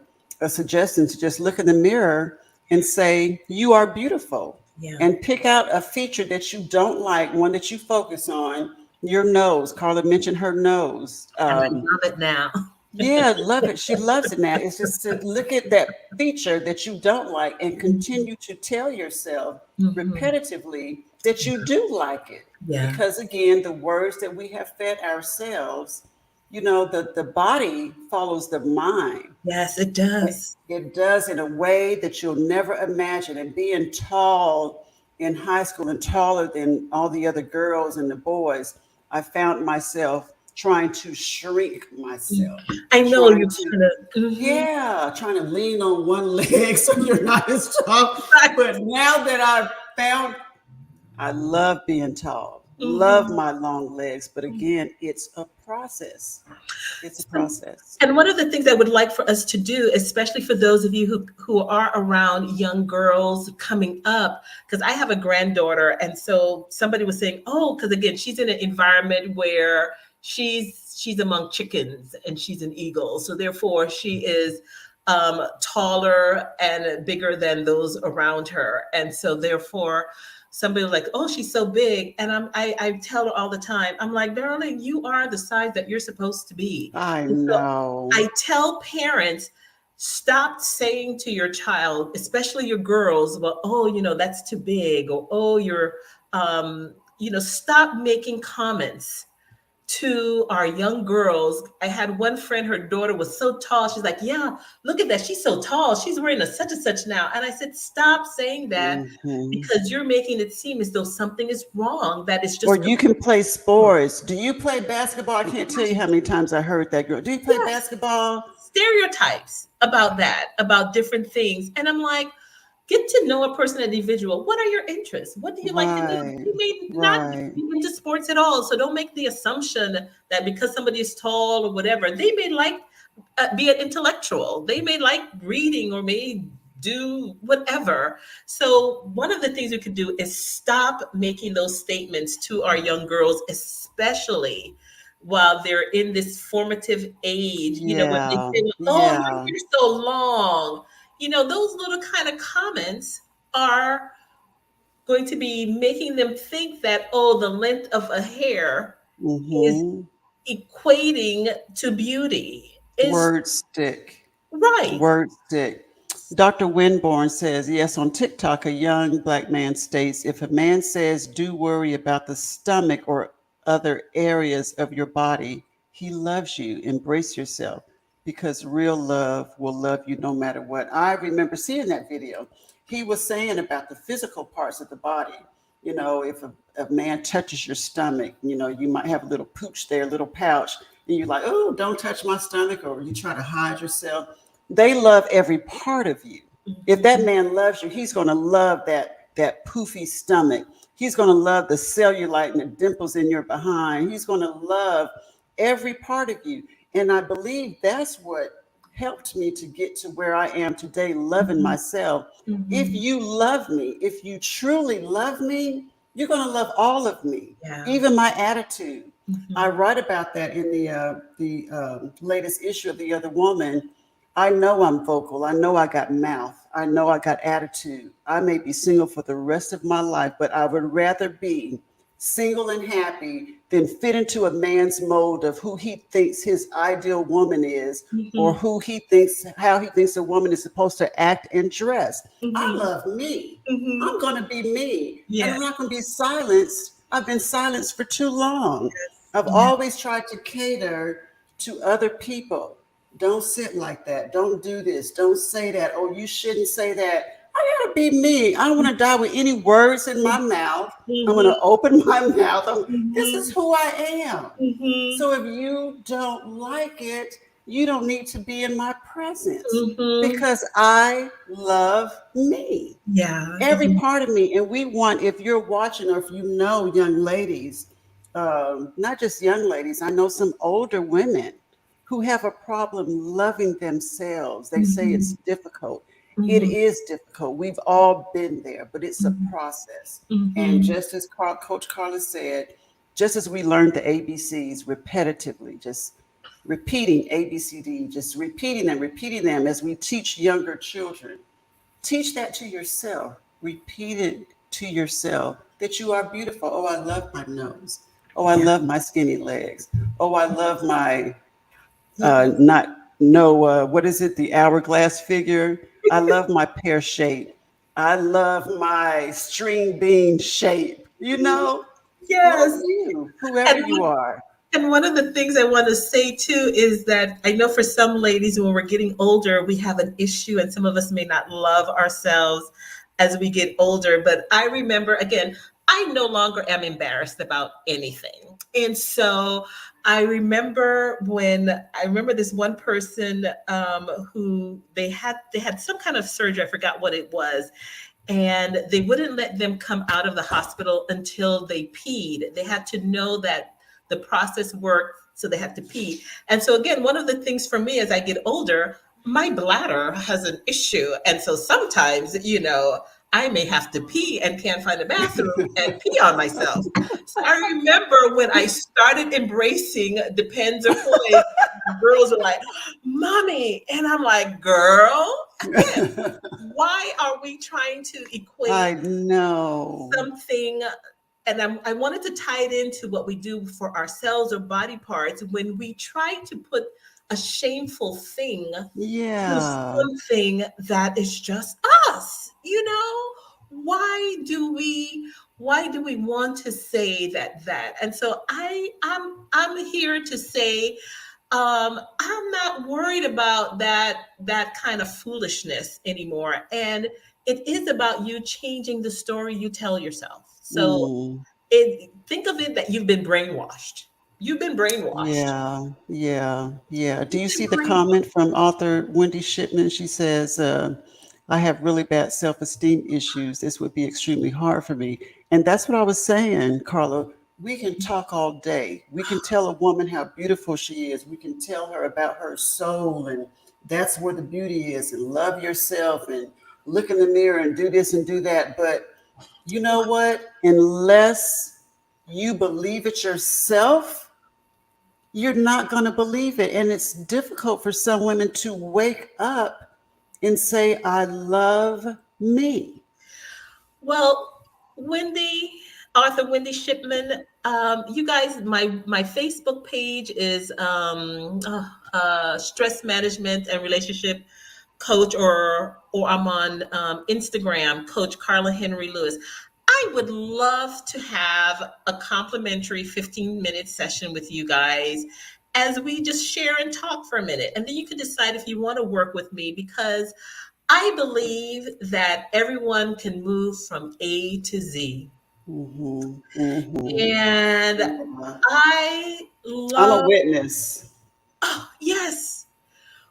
suggestion to just look in the mirror and say, you are beautiful. Yeah. And pick out a feature that you don't like, one that you focus on. Your nose. Carla mentioned her nose. And I love it now. Yeah, love it. She loves it now. It's just to look at that feature that you don't like and continue to tell yourself repetitively that you do like it. Yeah. Because again, the words that we have fed ourselves, the body follows the mind. Yes, it does. It does in a way that you'll never imagine. And being tall in high school and taller than all the other girls and the boys, I found myself trying to shrink myself. I know you're trying to lean on one leg so you're not as tall. But now that I've found, I love being tall, love my long legs. But again, it's a process. It's a process. And one of the things I would like for us to do, especially for those of you who are around young girls coming up, because I have a granddaughter. And so somebody was saying, oh, because again, she's in an environment where she's among chickens and she's an eagle. So therefore she is taller and bigger than those around her. And so therefore somebody was like, oh, she's so big. And I tell her all the time, I'm like, darling, you are the size that you're supposed to be. I know. So I tell parents, stop saying to your child, especially your girls, well, oh, that's too big, or, oh, you're, stop making comments to our young girls. I had one friend, her daughter was so tall. She's like, yeah, look at that. She's so tall. She's wearing a such and such now. And I said, stop saying that because you're making it seem as though something is wrong. That is just. Or you can play sports. Do you play basketball? I can't tell you how many times I heard that girl. Do you play basketball? Stereotypes about that, about different things. And I'm like, get to know a person, an individual. What are your interests? What do you like to do? You may not be into sports at all. So don't make the assumption that because somebody is tall or whatever, they may like be an intellectual. They may like reading or may do whatever. So one of the things we could do is stop making those statements to our young girls, especially while they're in this formative age. When they say, oh, you're so long. Those little kind of comments are going to be making them think that, oh, the length of a hair is equating to beauty. Words stick. Right. Words stick. Dr. Winborn says, yes, on TikTok, a young Black man states, if a man says, do worry about the stomach or other areas of your body, he loves you. Embrace yourself. Because real love will love you no matter what. I remember seeing that video. He was saying about the physical parts of the body. If a man touches your stomach, you might have a little pooch there, a little pouch, and you're like, oh, don't touch my stomach, or you try to hide yourself. They love every part of you. If that man loves you, he's going to love that poofy stomach. He's going to love the cellulite and the dimples in your behind. He's going to love every part of you. And I believe that's what helped me to get to where I am today, loving myself. If you love me, if you truly love me, you're going to love all of me, even my attitude. I write about that in the latest issue of The Other Woman. I know I'm vocal. I know I got mouth. I know I got attitude. I may be single for the rest of my life, but I would rather be single and happy than fit into a man's mold of who he thinks his ideal woman is, or how he thinks a woman is supposed to act and dress. I love me. I'm going to be me. And I'm not going to be silenced. I've been silenced for too long. I've always tried to cater to other people. Don't sit like that. Don't do this. Don't say that. Oh, you shouldn't say that. I gotta be me. I don't want to die with any words in my mouth. I'm going to open my mouth. This is who I am. So if you don't like it, you don't need to be in my presence because I love me. Every part of me. And we want, if you're watching or if you know young ladies, not just young ladies, I know some older women who have a problem loving themselves. They say it's difficult. It is difficult. We've all been there, but it's a process. And just as Coach Carla said, just as we learned the ABCs repetitively, just repeating ABCD, just repeating them as we teach younger children. Teach that to yourself. Repeat it to yourself that you are beautiful. Oh, I love my nose. Oh, I love my skinny legs. Oh, I love my not no what is it? The hourglass figure. I love my pear shape. I love my string bean shape. You know, love Yes. you, whoever And you are. And one of the things I want to say too is that I know for some ladies, when we're getting older, we have an issue, and some of us may not love ourselves as we get older. But I remember, again, I no longer am embarrassed about anything. And so I remember this one person who they had some kind of surgery. I forgot what it was, and they wouldn't let them come out of the hospital until they peed. They had to know that the process worked, so they had to pee. And so again, one of the things for me as I get older, my bladder has an issue. And so sometimes, I may have to pee and can't find a bathroom and pee on myself. So I remember when I started embracing Depends or Poise, girls were like, Mommy. And I'm like, girl, again, why are we trying to equate I know. something? And I wanted to tie it into what we do for ourselves or body parts when we try to put a shameful thing to Yeah. something that is just us. Why do we want to say that? And so I'm here to say, I'm not worried about that kind of foolishness anymore. And it is about you changing the story you tell yourself. So Mm. think of it that you've been brainwashed. You've been brainwashed. Yeah, yeah, yeah. Do You've you been see the brainwashed. comment from author Wendy Shipman? She says, I have really bad self-esteem issues. This would be extremely hard for me. And that's what I was saying, Carla. We can talk all day. We can tell a woman how beautiful she is. We can tell her about her soul, and that's where the beauty is, and love yourself, and look in the mirror and do this and do that. But you know what? Unless you believe it yourself, you're not going to believe it. And it's difficult for some women to wake up and say, I love me. Well, Arthur Wendy Shipman, you guys, my Facebook page is stress management and relationship coach, or I'm on Instagram, Coach Carla Henry Lewis. I would love to have a complimentary 15-minute session with you guys as we just share and talk for a minute. And then you can decide if you want to work with me, because I believe that everyone can move from A to Z. Hmm, hmm. And I I'm a love, witness. oh, yes,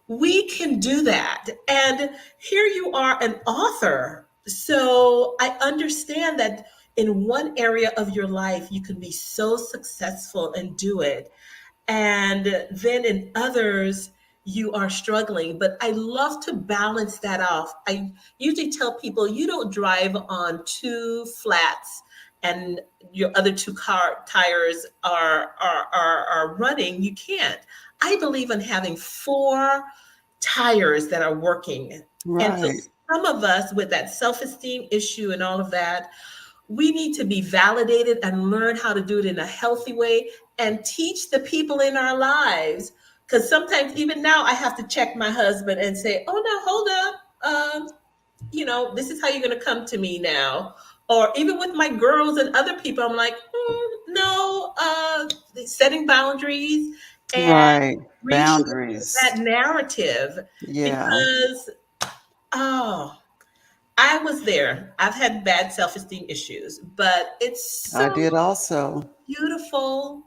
we can do that. And here you are, an author. So I understand that in one area of your life, you can be so successful and do it. And then in others, you are struggling. But I love to balance that off. I usually tell people, you don't drive on two flats and your other two car tires are running. You can't. I believe in having four tires that are working. And so Right. some of us with that self-esteem issue and all of that, we need to be validated and learn how to do it in a healthy way and teach the people in our lives. Because sometimes, even now, I have to check my husband and say, oh, no, hold up. This is how you're going to come to me now. Or even with my girls and other people, I'm like, no, setting boundaries and Right. reshape Boundaries. that narrative. Yeah, Because, oh, I was there. I've had bad self-esteem issues, but it's I so did also. beautiful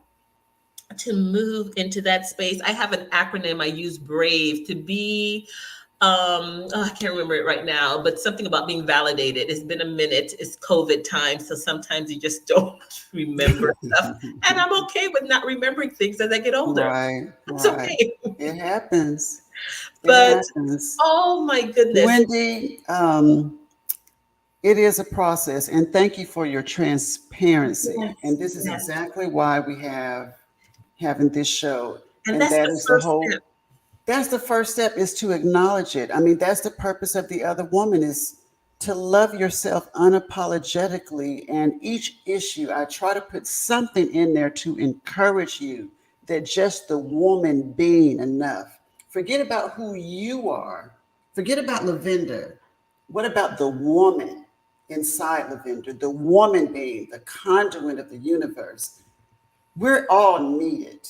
to move into that space. I have an acronym I use, BRAVE, to be I can't remember it right now, but something about being validated. It's been a minute. It's COVID time, so sometimes you just don't remember stuff. And I'm okay with not remembering things as I get older. Right, It's right. okay. It happens. It But happens. oh my goodness. Wendy, It is a process, and thank you for your transparency. Yes, And this is yes. exactly why we have having this show. And And that's that the is the first whole, step. that's the first step, is to acknowledge it. I mean, that's the purpose of the other woman, is to love yourself unapologetically. And each issue, I try to put something in there to encourage you that just the woman being enough. Forget about who you are. Forget about Lavender. What about the woman inside Lavender? The woman being the conduit of the universe. We're all needed.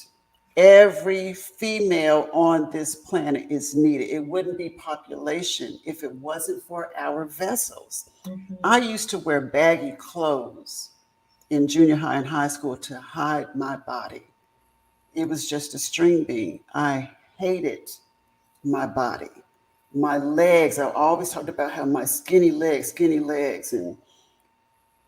Every female on this planet is needed. It wouldn't be population if it wasn't for our vessels. Mhm. I used to wear baggy clothes in junior high and high school to hide my body. It was just a string bean. I hated my body. My legs, I always talked about how my skinny legs, and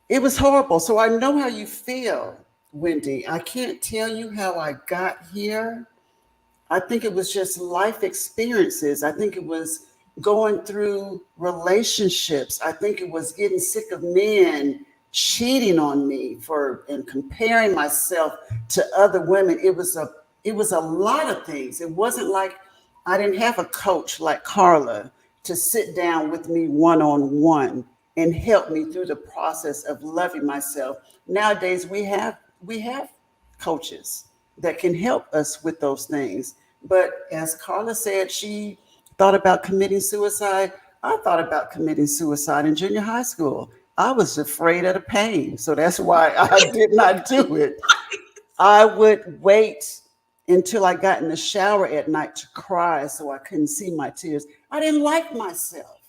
it was horrible. So I know how you feel, Wendy. I can't tell you how I got here. I think it was just life experiences. I think it was going through relationships. I think it was getting sick of men cheating on me for and comparing myself to other women. It was a lot of things. It wasn't like I didn't have a coach like Carla to sit down with me one on one and help me through the process of loving myself. Nowadays we have coaches that can help us with those things. But as Carla said, she thought about committing suicide. I thought about committing suicide in junior high school. I was afraid of the pain. So that's why I did not do it. I would wait until I got in the shower at night to cry so I couldn't see my tears. I didn't like myself.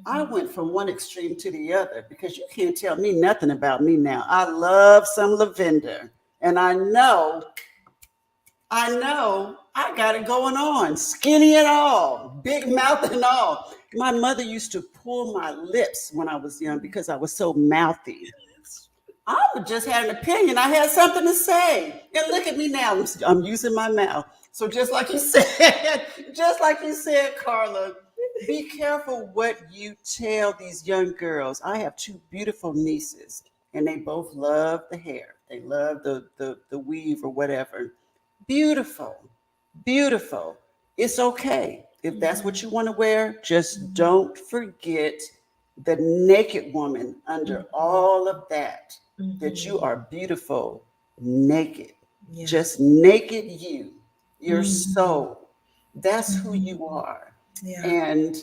I Mhm. went from one extreme to the other because you can't tell me nothing about me now. I love some lavender. And I know I got it going on. Skinny and all, big mouth and all. My mother used to pull my lips when I was young because I was so mouthy. I would just had an opinion. I had something to say. And look at me now. I'm using my mouth. So just like you said, just like you said, Carla, be careful what you tell these young girls. I have two beautiful nieces, and they both love the hair. They love the weave or whatever. Beautiful, beautiful. It's okay. If that's what Mhm. you want to wear, just Mhm. don't forget the naked woman under Mhm. all of that, that you Mhm. are beautiful, naked, Yeah. just naked you, your Mhm. soul. That's who Mhm. you are. Yeah. And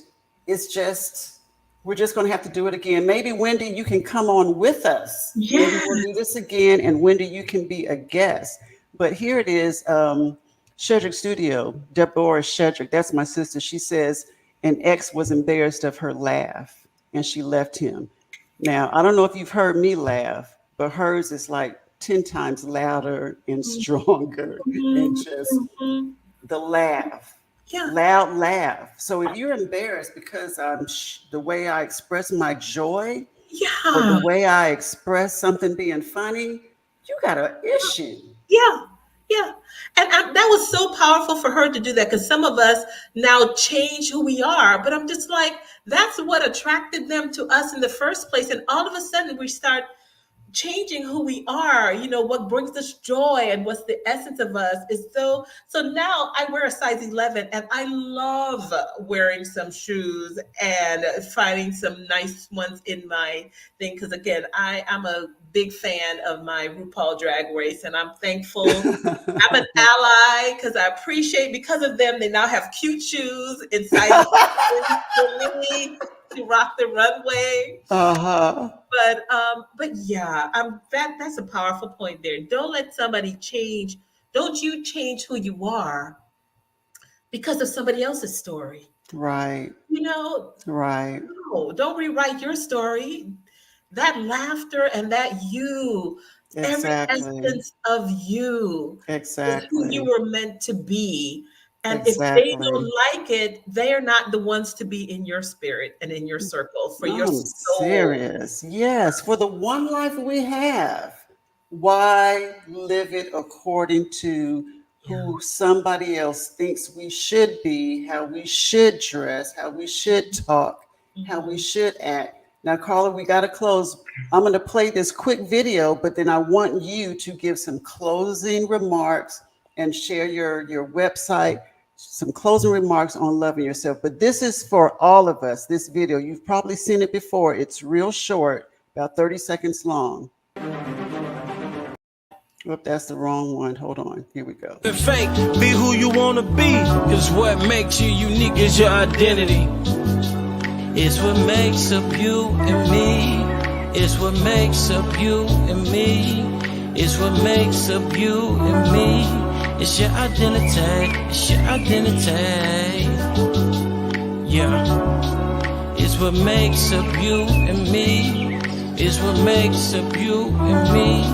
it's just, we're just going to have to do it again. Maybe, Wendy, you can come on with us. Maybe Yeah. we'll do this again, and Wendy, you can be a guest. But here it is, Shedrick Studio, Deborah Shedrick, that's my sister. She says an ex was embarrassed of her laugh and she left him. Now, I don't know if you've heard me laugh, but hers is like 10 times louder and stronger and Mhm. just Mhm. the laugh, Yeah. loud laugh. So if you're embarrassed because the way I express my joy or the Yeah. way I express something being funny, you got an issue. Yeah. Yeah. And that was so powerful for her to do that because some of us now change who we are. But I'm just like, that's what attracted them to us in the first place. And all of a sudden, we start changing who we are, what brings us joy and what's the essence of us is so now I wear a size 11 and I love wearing some shoes and finding some nice ones in my thing because again I'm a big fan of my RuPaul drag race and I'm thankful I'm an ally because I appreciate because of them they now have cute shoes in sizes for me to rock the runway. Uh-huh. But yeah, that's a powerful point there. Don't let somebody change. Don't you change who you are because of somebody else's story. Right. You know, Right. no, don't rewrite your story. That laughter and that you, every Exactly. essence of you is who you Exactly. were meant to be. And if they don't Exactly. like it, they are not the ones to be in your spirit and in your circle for your I'm soul. serious. Yes, for the one life we have, why live it according to Yeah. who somebody else thinks we should be, how we should dress, how we should talk, how we Mhm. should act? Now, Carla, we got to close. I'm going to play this quick video, but then I want you to give some closing remarks and share your website, some closing remarks on loving yourself. But this is for all of us, this video. You've probably seen it before. It's real short, about 30 seconds long. Oh, that's the wrong one. Hold on. Here we go. Fake, be who you wanna be, cause what makes you unique is your identity. It's what makes up you and me. It's what makes up you and me. It's what makes up you and me. It's your identity. It's your identity. Yeah. It's what makes up you and me. It's what makes up you and me.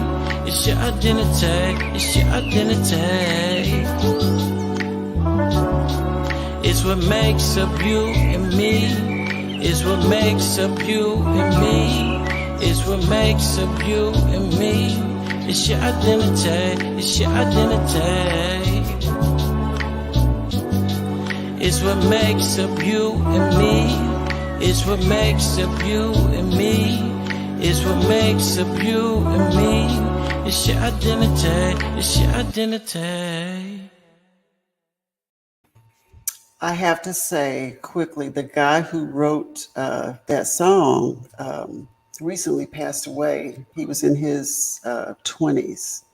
It's your identity. It's your identity. It's what makes up you and me. It's what makes up you and me. It's what makes up you and me. It's your identity. It's your identity. It's what makes up you and me. It's what makes up you and me. It's what makes up you and me. It's your identity. It's your identity. I have to say quickly, the guy who wrote that song recently passed away. He was in his 20s.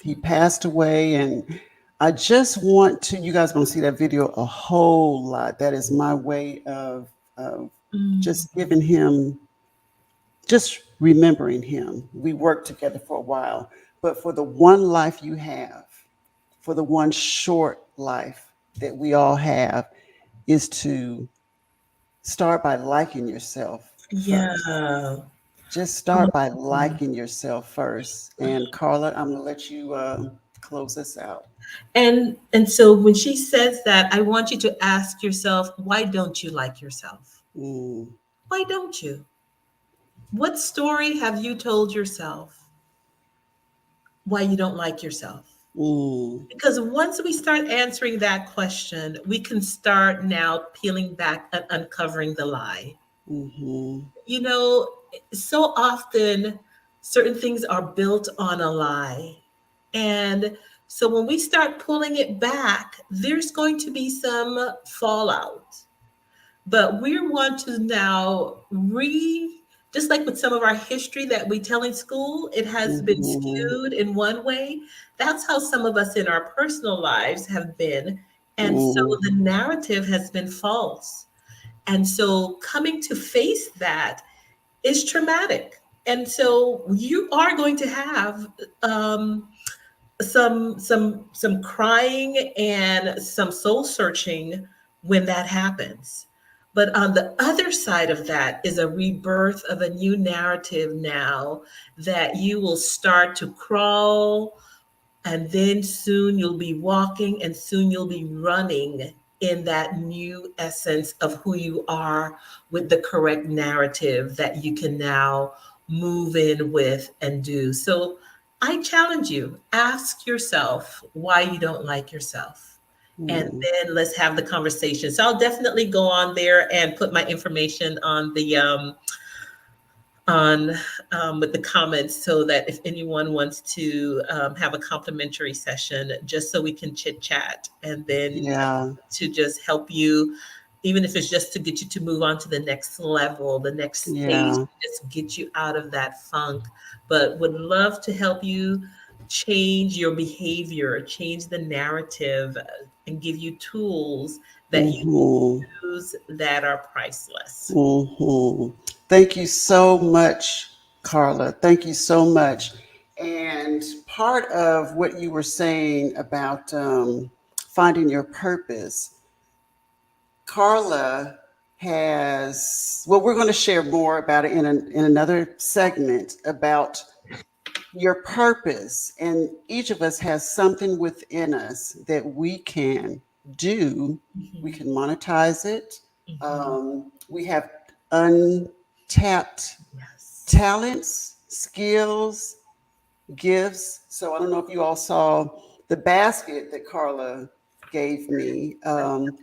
He passed away, and I just want to, you guys going to see that video a whole lot. That is my way of just giving him, just remembering him. We worked together for a while, but for the one life you have, for the one short life that we all have, is to start by liking yourself first. Yeah. Just start by liking yourself first. And Carla, I'm gonna let you close us out. And so when she says that, I want you to ask yourself, why don't you like yourself? Why don't you? What story have you told yourself why you don't like yourself? Because once we start answering that question, we can start now peeling back and uncovering the lie. You know, so often certain things are built on a lie. And so when we start pulling it back, there's going to be some fallout. But we want to now just like with some of our history that we tell in school, it has been skewed in one way. That's how some of us in our personal lives have been. And so the narrative has been false. And so coming to face that is traumatic. And so you are going to have some crying and some soul searching when that happens. But on the other side of that is a rebirth of a new narrative now that you will start to crawl, and then soon you'll be walking, and soon you'll be running in that new essence of who you are, with the correct narrative that you can now move in with and do. So I challenge you, ask yourself why you don't like yourself. And then let's have the conversation. So I'll definitely go on there and put my information on the with the comments, so that if anyone wants to have a complimentary session, just so we can chit chat, and then to just help you, even if it's just to get you to move on to the next level, the next stage, just get you out of that funk. But would love to help you change your behavior, change the narrative, and give you tools that you can use that are priceless. Thank you so much, Carla. Thank you so much. And part of what you were saying about finding your purpose, Carla has, well, we're going to share more about it in another segment about your purpose. And each of us has something within us that we can do. We can monetize it. We have untapped talents, skills, gifts. So I don't know if you all saw the basket that Carla gave me.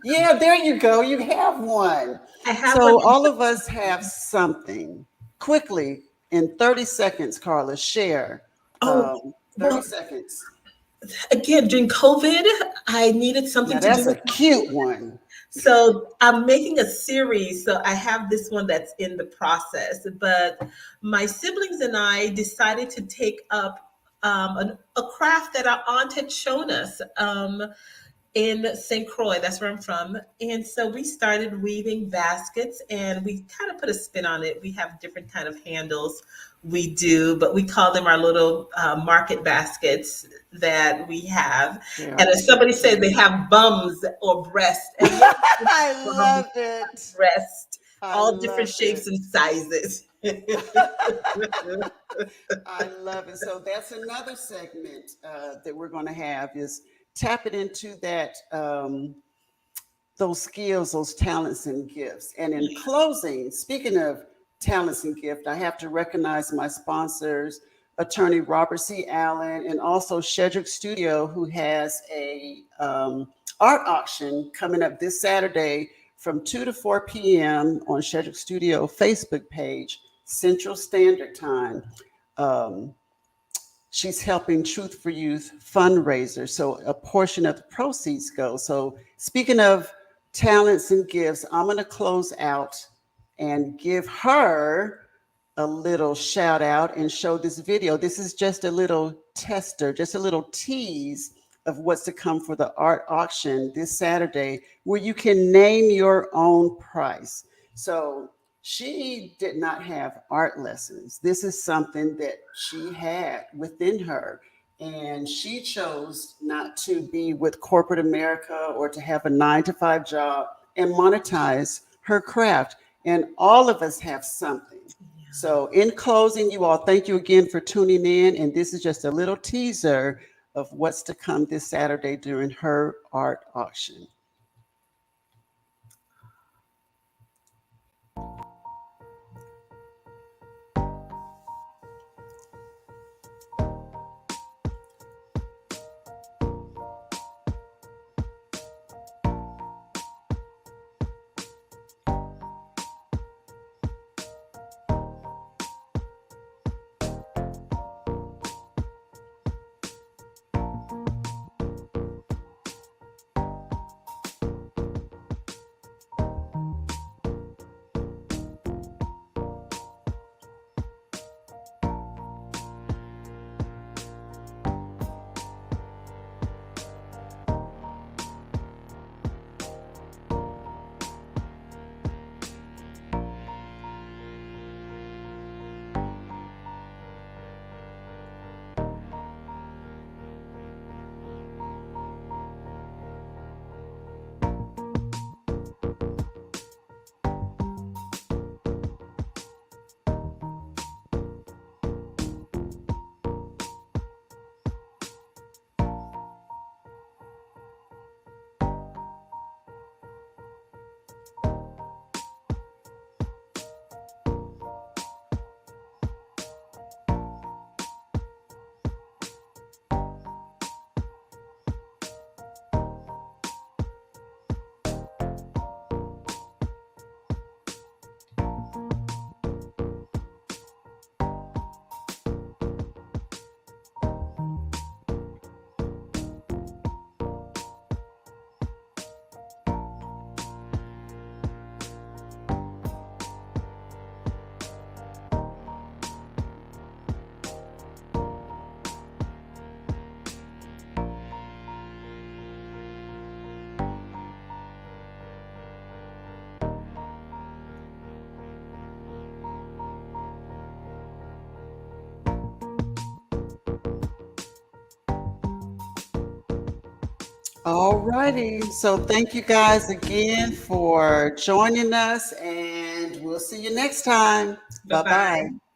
Yeah, there you go. You have one. I have one. So all of us have something. Quickly, in 30 seconds, Carla, share. Oh, 30 well, seconds. again, during COVID, I needed Now something to that's do a with. cute one. So I'm making a series. So I have this one that's in the process. But my siblings and I decided to take up a craft that our aunt had shown us. In St. Croix. That's where I'm from. And so we started weaving baskets and we kind of put a spin on it. We have different kind of handles we do, but we call them our little market baskets that we have. They are And as somebody said, cute. they have bums or breasts. And yes, I bums, loved it. breasts, I all different loved shapes it. and sizes. I love it. So that's another segment that we're going to have is tapping into that those skills, those talents and gifts. And in closing, speaking of talents and gift, I have to recognize my sponsors, attorney Robert C. Allen, and also Shedrick Studio, who has a art auction coming up this Saturday from 2 to 4 p.m. on Shedrick Studio Facebook page, Central Standard Time. Um, she's helping Truth for Youth fundraiser. So a portion of the proceeds go. So speaking of talents and gifts, I'm going to close out and give her a little shout out and show this video. This is just a little tester, just a little tease of what's to come for the art auction this Saturday, where you can name your own price. So she did not have art lessons. This is something that she had within her. And she chose not to be with corporate America or to have a 9 to 5 job and monetize her craft. And all of us have something. So, in closing, you all, thank you again for tuning in. And this is just a little teaser of what's to come this Saturday during her art auction. All righty. So thank you guys again for joining us, and we'll see you next time. Bye Bye bye. bye.